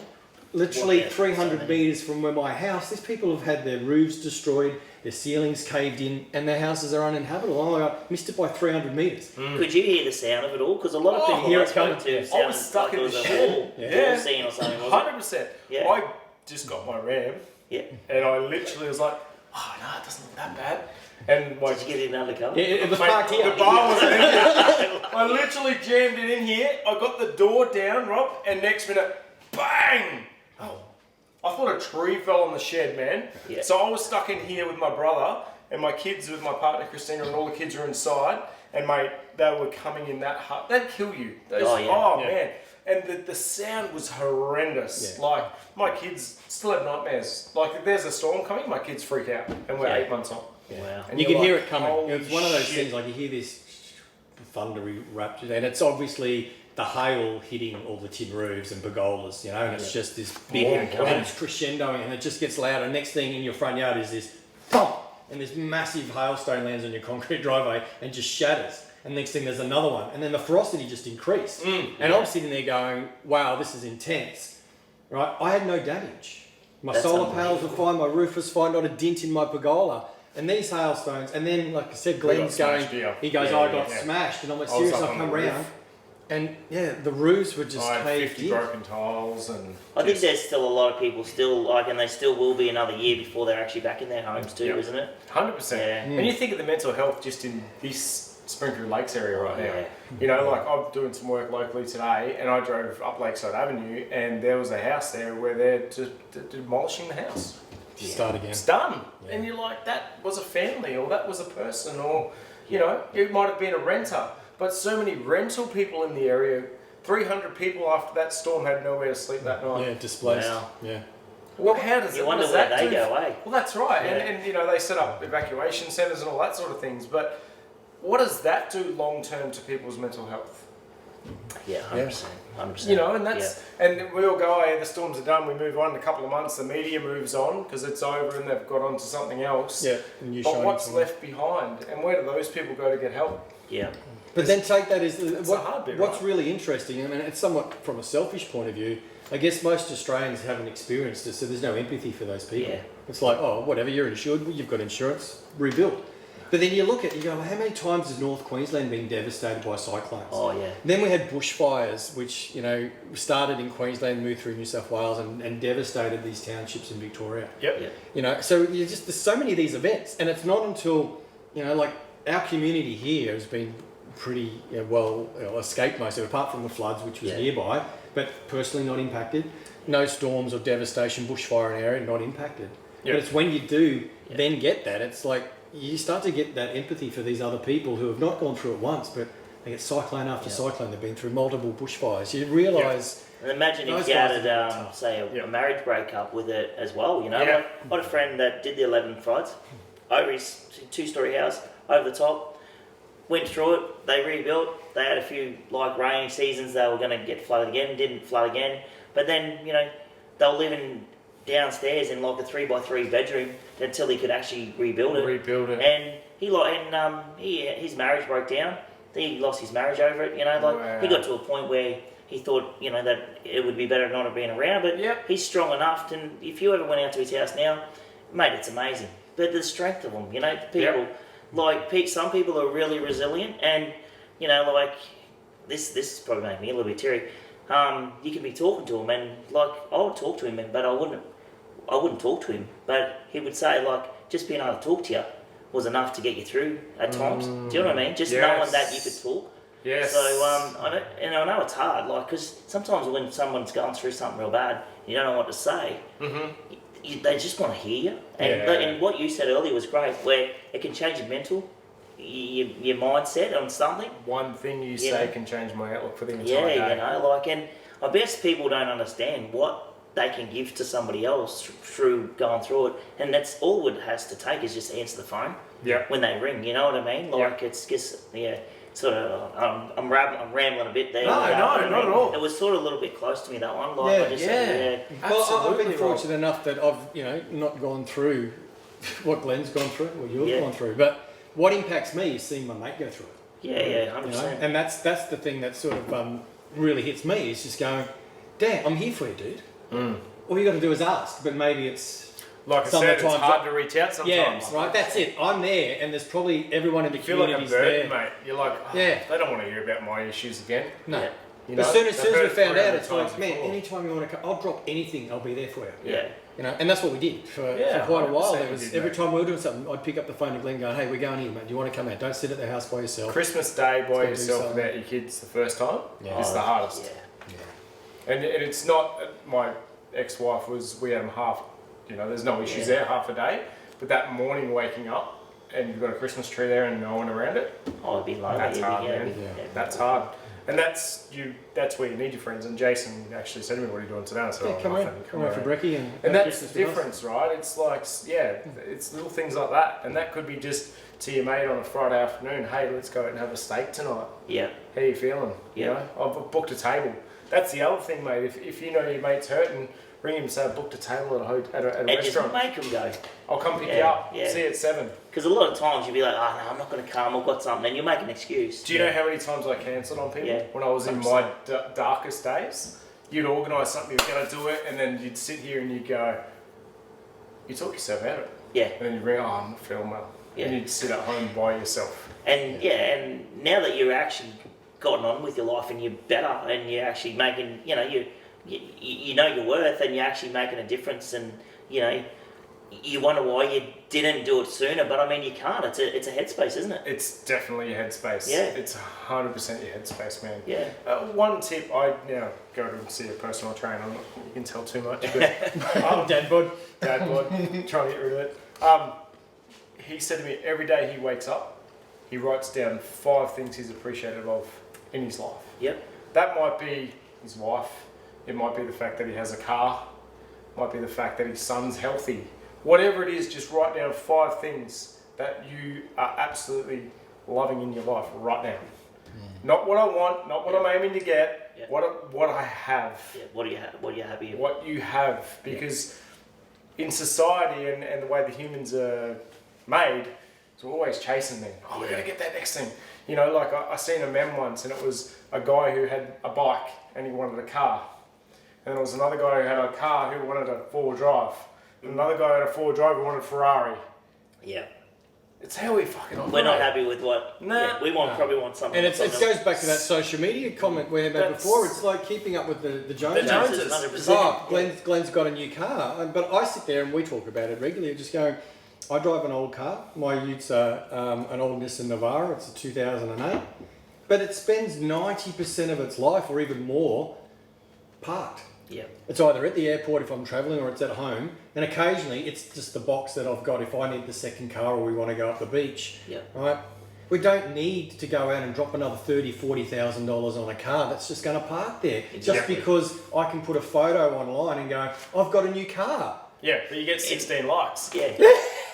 literally Wow. 300 metres from where my house, these people have had their roofs destroyed, their ceilings caved in, and their houses are uninhabitable. Oh my God, missed it by 300 metres. Could you hear the sound of it all? Because a lot of Oh, people hear I it spoke coming. to I sounded was stuck like in it was the a shed. wall Yeah. scene or something, wasn't it? 100%. Yeah. I just got my Ram, Yeah. and I literally was like, oh no, it doesn't look that bad. And my Did you get it undercover? It was Mate, parked here. the bar wasn't in here. I literally jammed it in here. I got the door down, Rob, and next minute, bang! Oh, I thought a tree fell on the shed, man. Yeah. So I was stuck in here with my brother and my kids, with my partner Christina, and all the kids were inside. And mate, they were coming in that hut. They'd kill you. Oh, yeah. Oh Yeah. man. And the sound was horrendous. Yeah. Like, my kids still have nightmares. Like, if there's a storm coming, my kids freak out. And we're Yeah. 8 months on. Wow. And You you're can hear like, it coming. holy It's one of those shit. things, like you hear this thundery rapture, and it's obviously the hail hitting all the tin roofs and pergolas, you know, and it's just this big, Yeah, and coming. it's crescendoing, and it just gets louder. Next thing in your front yard is this thump, and this massive hailstone lands on your concrete driveway and just shatters. And next thing there's another one, and then the ferocity just increased. And I'm sitting there going, wow, this is intense, right? I had no damage. My That's solar panels were unbelievable. fine, my roof was fine, not a dent in my pergola. And these hailstones, and then, like I said, Glenn's got going, smashed, yeah. he goes, Yeah, I got yeah. smashed. And I'm like, I was serious, up I've on come the roof. round. And yeah, the roofs were just I had caved 50 in. broken tiles and. I think just- there's still a lot of people still like, and they still will be another year before they're actually back in their homes too, Yep. isn't it? 100%. Yeah. And you think of the mental health just in this Springfield Lakes area right now. Yeah. You know, like I'm doing some work locally today, and I drove up Lakeside Avenue, and there was a house there where they're demolishing the house. Start again. It's done. Yeah. And you're like, that was a family, or that was a person, or, you know, it might have been a renter. But so many rental people in the area, 300 people after that storm had nowhere to sleep that night. Yeah, displaced. Wow. Yeah. Well, how does You it, wonder what does where that they do? go, eh? Well, that's right. Yeah. And, you know, they set up evacuation centres and all that sort of things. But what does that do long term to people's mental health? Yeah, 100%. 100%. You know, and that's, and we all go, hey, the storms are done, we move on in a couple of months, the media moves on because it's over and they've got on to something else. Yeah. And you But shine what's from- left behind, and where do those people go to get help? Yeah. But then take that as It's the hard bit, what's right? really interesting. I mean, it's somewhat from a selfish point of view. I guess most Australians haven't experienced it, so there's no empathy for those people. Yeah. It's like, oh, whatever, you're insured, well, you've got insurance, rebuild. But then you look at it, you go, well, how many times has North Queensland been devastated by cyclones? Oh, yeah. Then we had bushfires, which, you know, started in Queensland, moved through New South Wales and devastated these townships in Victoria. Yep. Yeah. You know, so you just, there's so many of these events, and it's not until, you know, like our community here has been pretty well escaped most of it, apart from the floods, which was Yeah. nearby, but personally not impacted. No storms or devastation, bushfire in area, not impacted. Yep. But it's when you do Yeah. then get that, it's like you start to get that empathy for these other people who have not gone through it once, but they get cyclone after Yeah. cyclone. They've been through multiple bushfires. You realise, And imagine Those if you guys added, are tough. say, Yeah. a marriage breakup with it as well, you know? Yeah. Like, I had a friend that did the 11 floods over his two-storey house, over the top, went through it, they rebuilt, they had a few, like, rainy seasons, they were going to get flooded again, didn't flood again, but then, you know, they were living downstairs in, like, a 3x3 bedroom until he could actually rebuild it. Rebuild it. And his marriage broke down. He lost his marriage over it. You know, like Wow. he got to a point where he thought, you know, that it would be better not have been around. But Yep. he's strong enough. And if you ever went out to his house now, mate, it's amazing. But the strength of them, you know, people some people are really resilient, and you know, like this probably made me a little bit teary. You can be talking to him, and like I would talk to him, but I wouldn't talk to him. But he would say, like, just being able to talk to you was enough to get you through at times. Do you know what I mean? Just knowing that you could talk. Yes. So I know it's hard, like, because sometimes when someone's going through something real bad, you don't know what to say. They just want to hear you. And, Yeah. and what you said earlier was great, where it can change your mental, your mindset on something. One thing you Yeah. say can change my outlook for the entire Yeah, day. you know, like, and I guess people don't understand what they can give to somebody else through going through it, and that's all it has to take is just answer the phone Yeah. when they ring. You know what I mean? Like, it's just sort of. I'm rambling a bit there. No, with that, no, but I not mean, at all. It was sort of a little bit close to me, that one. Like, Yeah, I just yeah. yeah. well, I've Absolutely been right. fortunate enough that I've, not gone through what Glenn's gone through, what you've Yeah. gone through. But what impacts me is seeing my mate go through it. Yeah, You know? 100%. And that's the thing that sort of really hits me. Is just going, damn, I'm here for you, dude. all you got to do is ask. But maybe it's Like I some said, of the it's times hard to reach out sometimes. right. That's it. I'm there, and there's probably everyone in the You feel like a community's burden, there. mate. You're like, Yeah. they don't want to hear about my issues again. No. Yeah. You know, As soon as they've we heard found out, 300 it's like, times man, before. anytime you want to come, I'll drop anything. I'll be there for you. Yeah. You know, and that's what we did for quite a while. 100% There was we did, every mate. time we were doing something, I'd pick up the phone to Glenn, going, "Hey, we're going here, mate. Do you want to come out? Don't sit at the house by yourself." Christmas Day by Let's go do yourself something. without your kids the first time Yeah. is the hardest. Yeah. And it's not, my ex-wife we had them half, there's no issues there, half a day. But that morning waking up and you've got a Christmas tree there and no one around it, Oh, it'd be lonely. That's hard, man. Yeah. that's hard. And that's where you need your friends. And Jason actually said to me, "What are you doing today?" I said, Yeah, "Oh, come nothing, around for brekkie and And have that's Christmas the with us. difference, right? It's like, it's little things like that. And that could be just to your mate on a Friday afternoon, "Hey, let's go out and have a steak tonight. Yeah. How you feeling?" Yeah. I've booked a table. That's the other thing, mate. If you know your mate's hurting, ring him and say, "I've booked a table at a And just restaurant. make them go. I'll come pick you Yeah, up. yeah. See you at 7. Because a lot of times you'll be like, oh no, I'm not going to come, I've got something, and you make an excuse. Do you know how many times I cancelled on people Yeah. when I was in 100%. my darkest days? You'd organise something, you're going to do it, and then you'd sit here and you'd go, you talk yourself out of it. Yeah. And then you'd ring, "Oh, I'm not feeling well." Yeah. And you'd sit at home by yourself. And and now that you're actually gotten on with your life and you're better and you're actually making, you know your worth and you're actually making a difference, and you wonder why you didn't do it sooner, but I mean you can't. It's a headspace, isn't it? It's definitely your headspace. Yeah. It's 100% your headspace, man. Yeah. One tip, I now go to see a personal trainer. You can tell too much, but Dad bod. Dad bod, trying to get rid of it. He said to me, every day he wakes up, he writes down 5 things he's appreciative of in his life. Yep. That might be his wife. It might be the fact that he has a car. It might be the fact that his son's healthy. Whatever it is, just write down 5 things that you are absolutely loving in your life right now. Not what I want, not what I'm aiming to get, Yeah. what I have. Yeah. What are you happy with? What you have. Because in society and the way the humans are made, it's always chasing them. "Oh, we're going to get that next thing." Like I seen a meme once, and it was a guy who had a bike and he wanted a car. And there was another guy who had a car who wanted a 4-wheel drive. And another guy had a 4-wheel drive who wanted a Ferrari. Yeah. It's how we fucking operate. We're not happy with what. Nah. Yeah, we probably want something. And it something- goes back to that social media comment we had made That's- before. It's like keeping up with the Joneses. The Joneses. 100%. Oh, Glenn's got a new car, but I sit there and we talk about it regularly. Just going, I drive an old car. My Utes are an old Nissan Navara. It's a 2008, but it spends 90% of its life, or even more, parked. Yeah. It's either at the airport if I'm travelling, or it's at home, and occasionally it's just the box that I've got if I need the second car or we want to go up the beach. Yeah. Right. We don't need to go out and drop another $30,000-$40,000 on a car that's just going to park there. Just Exactly. because I can put a photo online and go, I've got a new car. Yeah, but you get 16 likes. Yeah.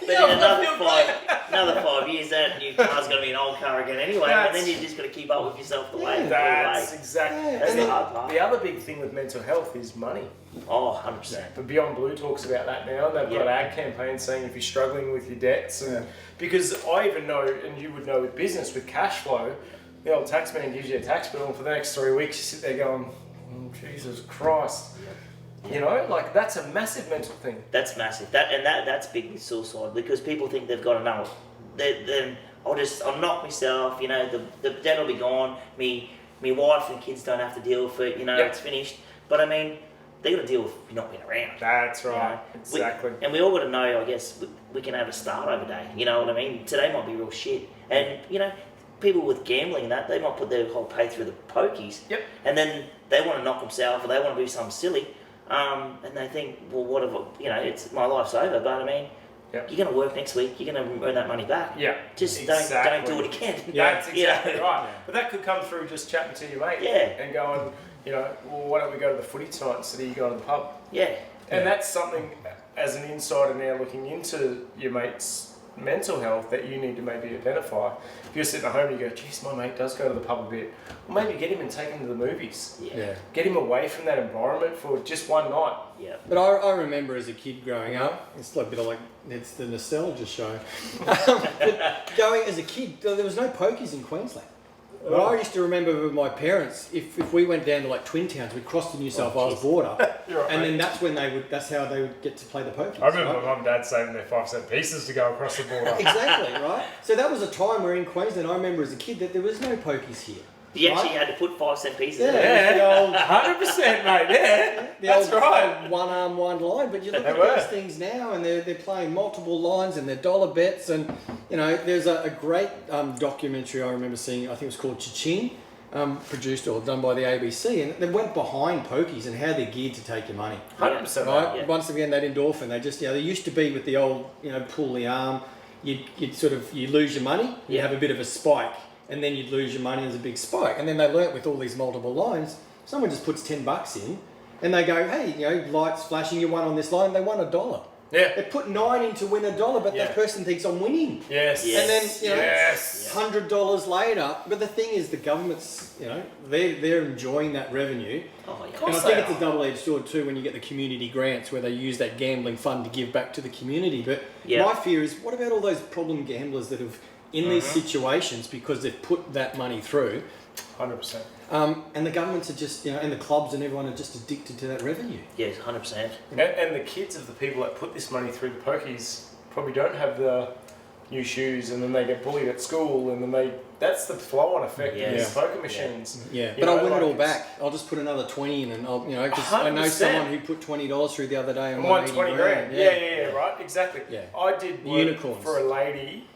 But in another 5 years, that new car's going to be an old car again anyway, and then you just got to keep up with yourself the way. That's the way. exactly. Yeah. That's And the hard part. the other big thing with mental health is money. Oh, 100%. But Beyond Blue talks about that now. They've got Yeah. ad campaigns saying if you're struggling with your dets, and because I even know, and you would know with business, with cash flow, the old tax man gives you a tax bill, and for the next 3 weeks you sit there going, "Oh, Jesus Christ." Like that's a massive mental thing. That's massive. That's big with suicide, because people think they've got to know it. Then I'll knock myself. The debt will be gone. Me wife and kids don't have to deal with it. Yep. It's finished. But I mean, they got to deal with not being around. That's right. You know? Exactly. And we all got to know, I guess, we can have a start over day. You know what I mean? Today might be real shit. And, people with gambling and that, they might put their whole pay through the Pokies. Yep. And then they want to knock themselves, or they want to do something silly. And they think, well, what if, it's my life's over. But I mean, Yep. you're going to work next week. You're going to earn that money back. Yeah. Just exactly. don't do it again. That's exactly Yeah. right. But that could come through just chatting to your mate. Yeah. And going, well, why don't we go to the footy tonight instead of you going to the pub? Yeah. And that's something, as an insider now looking into your mate's mental health, that you need to maybe identify. If you're sitting at home and you go, geez, my mate does go to the pub a bit, well, maybe get him and take him to the movies. Yeah. Get him away from that environment for just one night. Yeah. But I remember as a kid growing up, it's like a bit of it's the nostalgia show. But going as a kid, there was no Pokies in Queensland. But I used to remember with my parents, if we went down to like Twin Towns, we'd cross the New South Wales border, You're right, and mate. then that's how they would get to play the pokies. I remember right? my mum and dad saving their 5-cent pieces to go across the border. Exactly, right? So that was a time where in Queensland, I remember as a kid that there was no pokies here. You actually Right? had to put 5-cent pieces Yeah. in there. The old- 100%, mate. Yeah, The that's old right. one arm, one line, but you look They at were. these things now, and they're playing multiple lines, and they're dollar bets, and you know, there's a great documentary I remember seeing. I think it was called Cha-Ching, produced or done by the ABC, and they went behind pokies and how they're geared to take your money. 100%. Right? Yeah. Once again, that endorphin. They just, they used to be with the old, pull the arm. You'd sort of lose your money. You'd Yeah. have a bit of a spike, and then you'd lose your money. There's a big spike, and then they learnt with all these multiple lines. Someone just puts $10 in, and they go, hey, lights flashing. You won on this line. They won $1. Yeah. They put 9 in to win $1, but Yeah. that person thinks I'm winning. Yes. Yes. And then Yes. $100 later. But the thing is, the government's they're enjoying that revenue. Oh, yeah. And I course think they it's a are. double-edged sword too when you get the community grants where they use that gambling fund to give back to the community. But Yeah. my fear is, what about all those problem gamblers that have in these situations because they've put that money through, 100%. and the governments are just, and the clubs and everyone are just addicted to that revenue. Yes, 100%. And the kids of the people that put this money through the pokies probably don't have the new shoes, and then they get bullied at school, and then that's the flow-on effect of these Yes. poker machines. Yeah, You but know, I'll win like it all it's- back. I'll just put another 20 in, and I'll, because I know 100%. someone who put $20 through the other day and And won won 80 20 grand. Yeah, right, exactly. Yeah. I did work Unicorns. for a lady,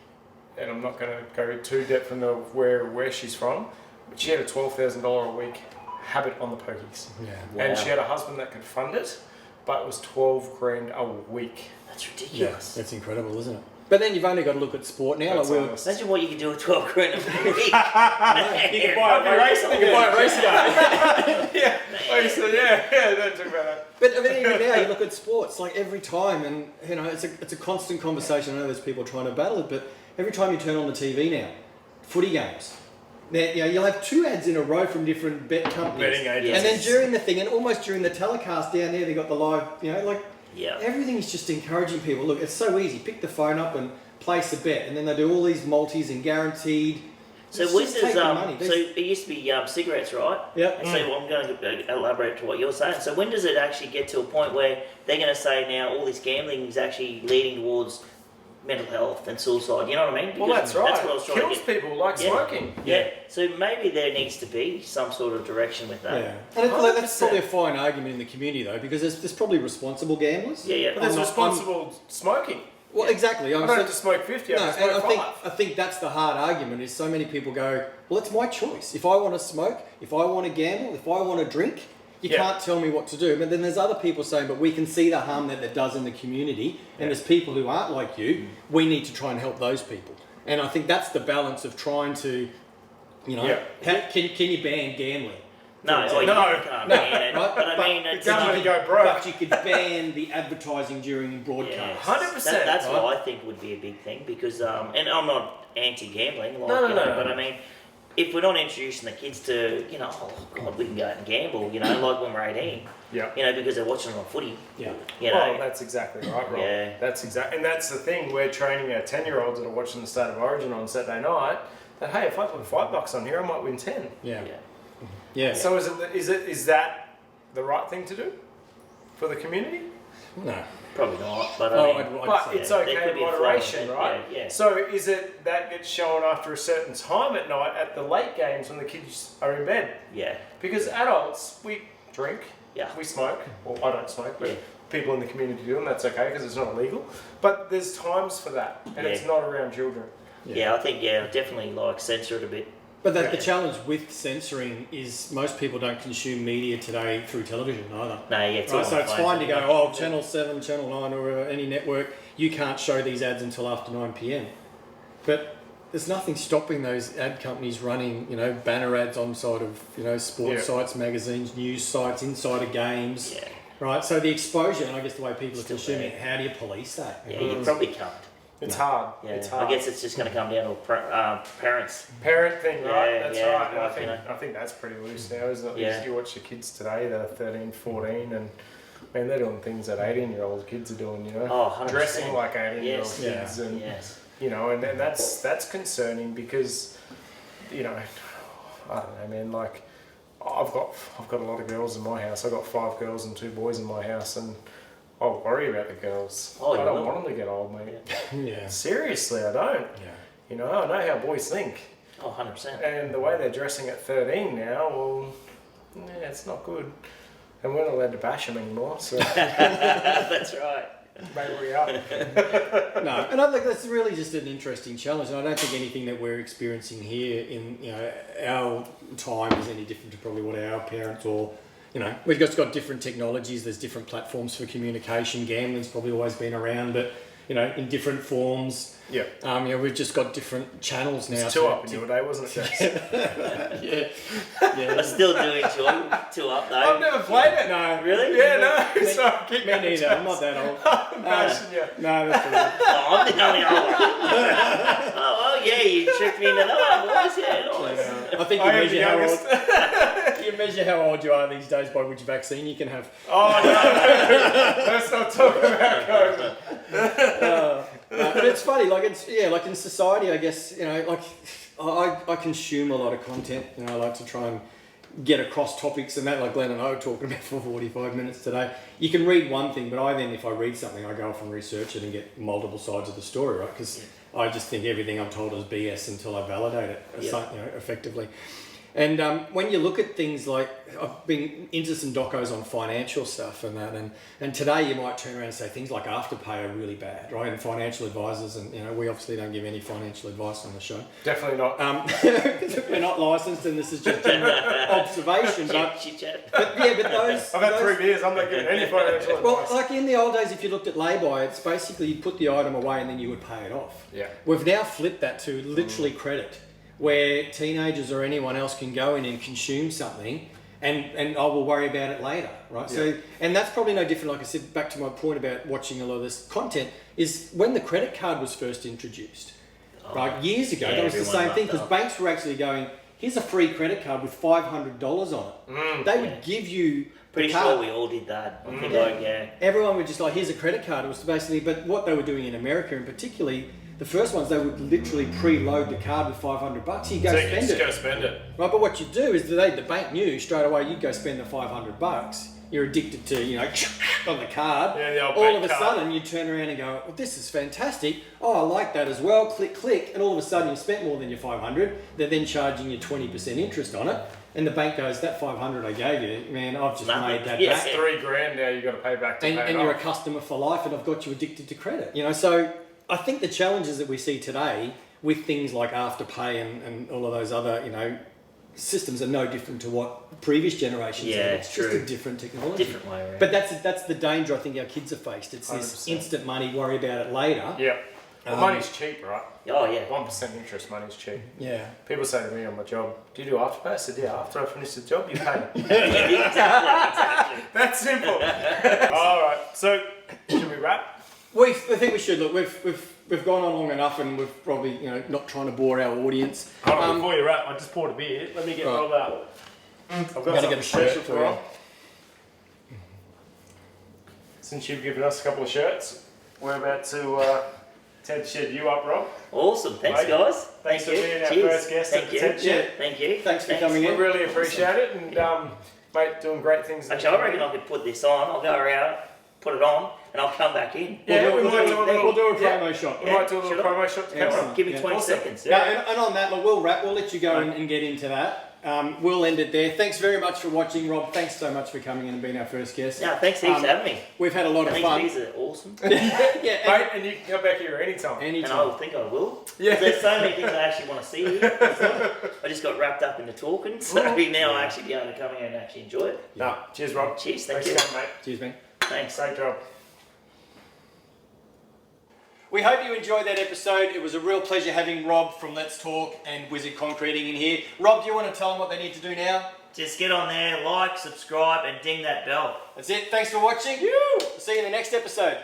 and I'm not going to go too depth into where she's from, but she had a $12,000 a week habit on the pokies. Yeah. Wow. And she had a husband that could fund it, but it was 12 grand a week. That's Yeah, ridiculous. that's incredible, isn't it? But then you've only got to look at sport now. That's Like we're, honest. Imagine what you could do with 12 grand a week. You can buy a race. You can buy a race car. Yeah. I said, yeah. Don't talk about that. But I mean, even now you look at sports, like every time, and it's a constant conversation. I know there's people trying to battle it, but every time you turn on the TV now, footy games. Now, you'll have 2 ads in a row from different bet companies. Betting agents. And then during the thing, and almost during the telecast down there, they got the live, Yeah. everything is just encouraging people. Look, it's so easy. Pick the phone up and place a bet, and then they do all these multis and guaranteed. So It's just Wizzard's, taking money. so it used to be cigarettes, right? Yep. And so I'm going to elaborate to what you're saying. So when does it actually get to a point where they're going to say now all this gambling is actually leading towards mental health and suicide? You know what I mean? Well, Because that's right. That's what I was trying Kills to get. people like Yeah. smoking. Yeah. So maybe there needs to be some sort of direction with that. Yeah, and that's 100%. probably a fine argument in the community though, because there's probably responsible gamblers. Yeah, yeah. But there's I'm not- responsible smoking. Well, exactly. I don't have to smoke 50, I No, have to and smoke I 5. think that's the hard argument. Is so many people go, well, it's my choice. If I want to smoke, if I want to gamble, if I want to drink, you Yeah. can't tell me what to do. But then there's other people saying, but we can see the harm that does in the community, and there's people who aren't like you. We need to try and help those people. And I think that's the balance of trying to, Yeah. can you ban gambling? No, For you No. can't No, ban it. right? But I mean, the it's, government go broke. But you could ban the advertising during yeah, broadcast. 100%, That's right? what I think would be a big thing because, and I'm not anti-gambling, like, No, no. but I mean, if we're not introducing the kids to, oh God, we can go out and gamble, like when we're 18, Yeah. because they're watching on footy, Yeah. Well, that's exactly right, Rob. Yeah. And that's the thing. We're training our 10-year-olds that are watching the State of Origin on Saturday night. That hey, if I put $5 on here, I might win 10. Yeah. yeah. Yeah. So is that the right thing to do for the community? No. Probably not, but Oh, I mean, But yeah, it's there okay could in be a flow moderation, effect, right? yeah. So is it that gets shown after a certain time at night at the late games when the kids are in bed? Yeah, Because adults, we drink, yeah. we smoke. Well, I don't smoke, but Yeah. people in the community do, and that's okay because it's not illegal. But there's times for that, and it's Yeah. not around children. Yeah, I think, definitely censor it a bit. But the Yeah. challenge with censoring is most people don't consume media today through television either. No, yeah, it's all Right, so on it's phones, fine to isn't go, it? oh, Channel 7, Channel 9 or any network, you can't show these ads until after 9 p.m. But there's nothing stopping those ad companies running, banner ads on side of, sports Yeah. sites, magazines, news sites, inside of games. Yeah, Right, so the exposure, and I guess the way people are Still consuming there. it, how do you police that? yeah, you probably can't. It's hard. Yeah, It's hard. I guess it's just going to come down to parents. Parent thing, right? Yeah, That's yeah, right. And like, I think that's pretty loose now, isn't it? Yeah. You watch your kids today, they're 13, 14, and man, they're doing things that 18-year-old kids are doing, Oh, 100%. dressing like 18-year-old Yes. kids, and Yes. and that's concerning because, I don't know, man. Like, I've got a lot of girls in my house. I've got 5 girls and 2 boys in my house, and I worry about the girls. Oh, I you don't will? want them to get old, mate. Yeah. Seriously, I don't. Yeah. You know, I know how boys think. Oh, 100%. And the way they're dressing at 13 now, well, yeah, it's not good. And we're not allowed to bash them anymore, so That's right. maybe we are. No, and I think that's really just an interesting challenge. And I don't think anything that we're experiencing here in our time is any different to probably what our parents or we've just got different technologies. There's different platforms for communication. Gambling's probably always been around, but in different forms. Yeah. We've just got different channels now. It's 2 up in your day, wasn't it, Jax? I still do enjoy 2 Up though. I've never played it. No, Really? Yeah, no. Sorry, keep me going, neither. Jax. I'm not that old. I'm bashing you. No, that's all right. Oh, I'm the only old one. Oh, yeah, you tricked me into that one, boys. Yeah, nice. I think I am the youngest. you measure how old you are these days by which vaccine you can have. Oh, no. Let's not talk about COVID. But it's funny, like in society, I guess, I consume a lot of content. I like to try and get across topics and that, like Glenn and I were talking about for 45 minutes today. You can read one thing, but if I read something, I go off and research it and get multiple sides of the story, right? Because I just think everything I'm told is BS until I validate it, effectively. And when you look at things like, I've been into some docos on financial stuff and that, and today you might turn around and say things like Afterpay are really bad, right? And financial advisors, and we obviously don't give any financial advice on the show. Definitely not. We're not licensed, and this is just general observation. But those. I've had 3 beers, I'm not giving any financial advice. Well, like in the old days, if you looked at lay-by, it's basically you put the item away and then you would pay it off. Yeah. We've now flipped that to literally credit, where teenagers or anyone else can go in and consume something and I will worry about it later, right? Yeah. So, and that's probably no different, like I said, back to my point about watching a lot of this content, is when the credit card was first introduced, right, years ago, that was the same thing, because banks were actually going, here's a free credit card with $500 on it. They would give you Pretty sure we all did that. I think everyone would just like, here's a credit card. It was basically, but what they were doing in America, and particularly the first ones, they would literally preload the card with $500. You go So spend you just it. go spend it. Right, but what you do is the bank knew straight away you'd go spend the $500. You're addicted to, on the card. Yeah, the old all bank of a card. sudden you turn around and go, well, this is fantastic. Oh, I like that as well. Click, click. And all of a sudden you've spent more than your $500. They're then charging you 20% interest on it. And the bank goes, that $500 I gave you, man, I've just made that Yes. back. $3,000 now you've got to pay back to pay it And you're a off. customer for life, and I've got you addicted to credit. So I think the challenges that we see today with things like Afterpay and all of those other, systems are no different to what previous generations had. It's just a different technology. Different way around. But that's the danger I think our kids are faced. It's this 100%. instant money, worry about it later. Yeah. Well, money's cheap, right? Oh, yeah. 1% interest, money's cheap. Yeah. People say to me on my job, do you do Afterpay? I said, yeah, after I finish the job, you pay. exactly. That's simple. All right, so should we wrap? I think we should. Look, we've gone on long enough, and we've probably not trying to bore our audience. Hold on, before you wrap, I just poured a beer. Let me get Rob out. I've got gotta something get a shirt special for for you. Rob. Since you've given us a couple of shirts, we're about to Ted shed you up, Rob. Awesome. Thanks, Mate, guys. thanks for being our Cheers. first guest at Thank the you. Ted Shed. Thank you. Thanks for coming We in. really appreciate it, and mate, doing great things. Actually, I reckon I could put this on. I'll go around, put it on, and I'll come back in. Yeah, we'll might do a little. we'll do a promo shot. We might do a little Should I? promo shot to Yeah. camera. Give me 20 Awesome. seconds. Yeah, and on that, look, we'll wrap. We'll let you go and get into that. We'll end it there. Thanks very much for watching, Rob. Thanks so much for coming in and being our first guest. No, thanks heaps for having me. We've had a lot I of think fun. these are awesome. Yeah, Mate, and you can come back here anytime. And anytime. I think I will. Yeah. There's so many things I actually want to see here. I just got wrapped up into talking, so now I actually be able to come here and actually enjoy it. No, cheers, Rob. Cheers, thank Thanks you. for coming, mate. Cheers, man. Thanks. Great job. We hope you enjoyed that episode. It was a real pleasure having Rob from Let's Talk and Wizzard Concreting in here. Rob, do you want to tell them what they need to do now? Just get on there, like, subscribe, and ding that bell. That's it. Thanks for watching. See you in the next episode.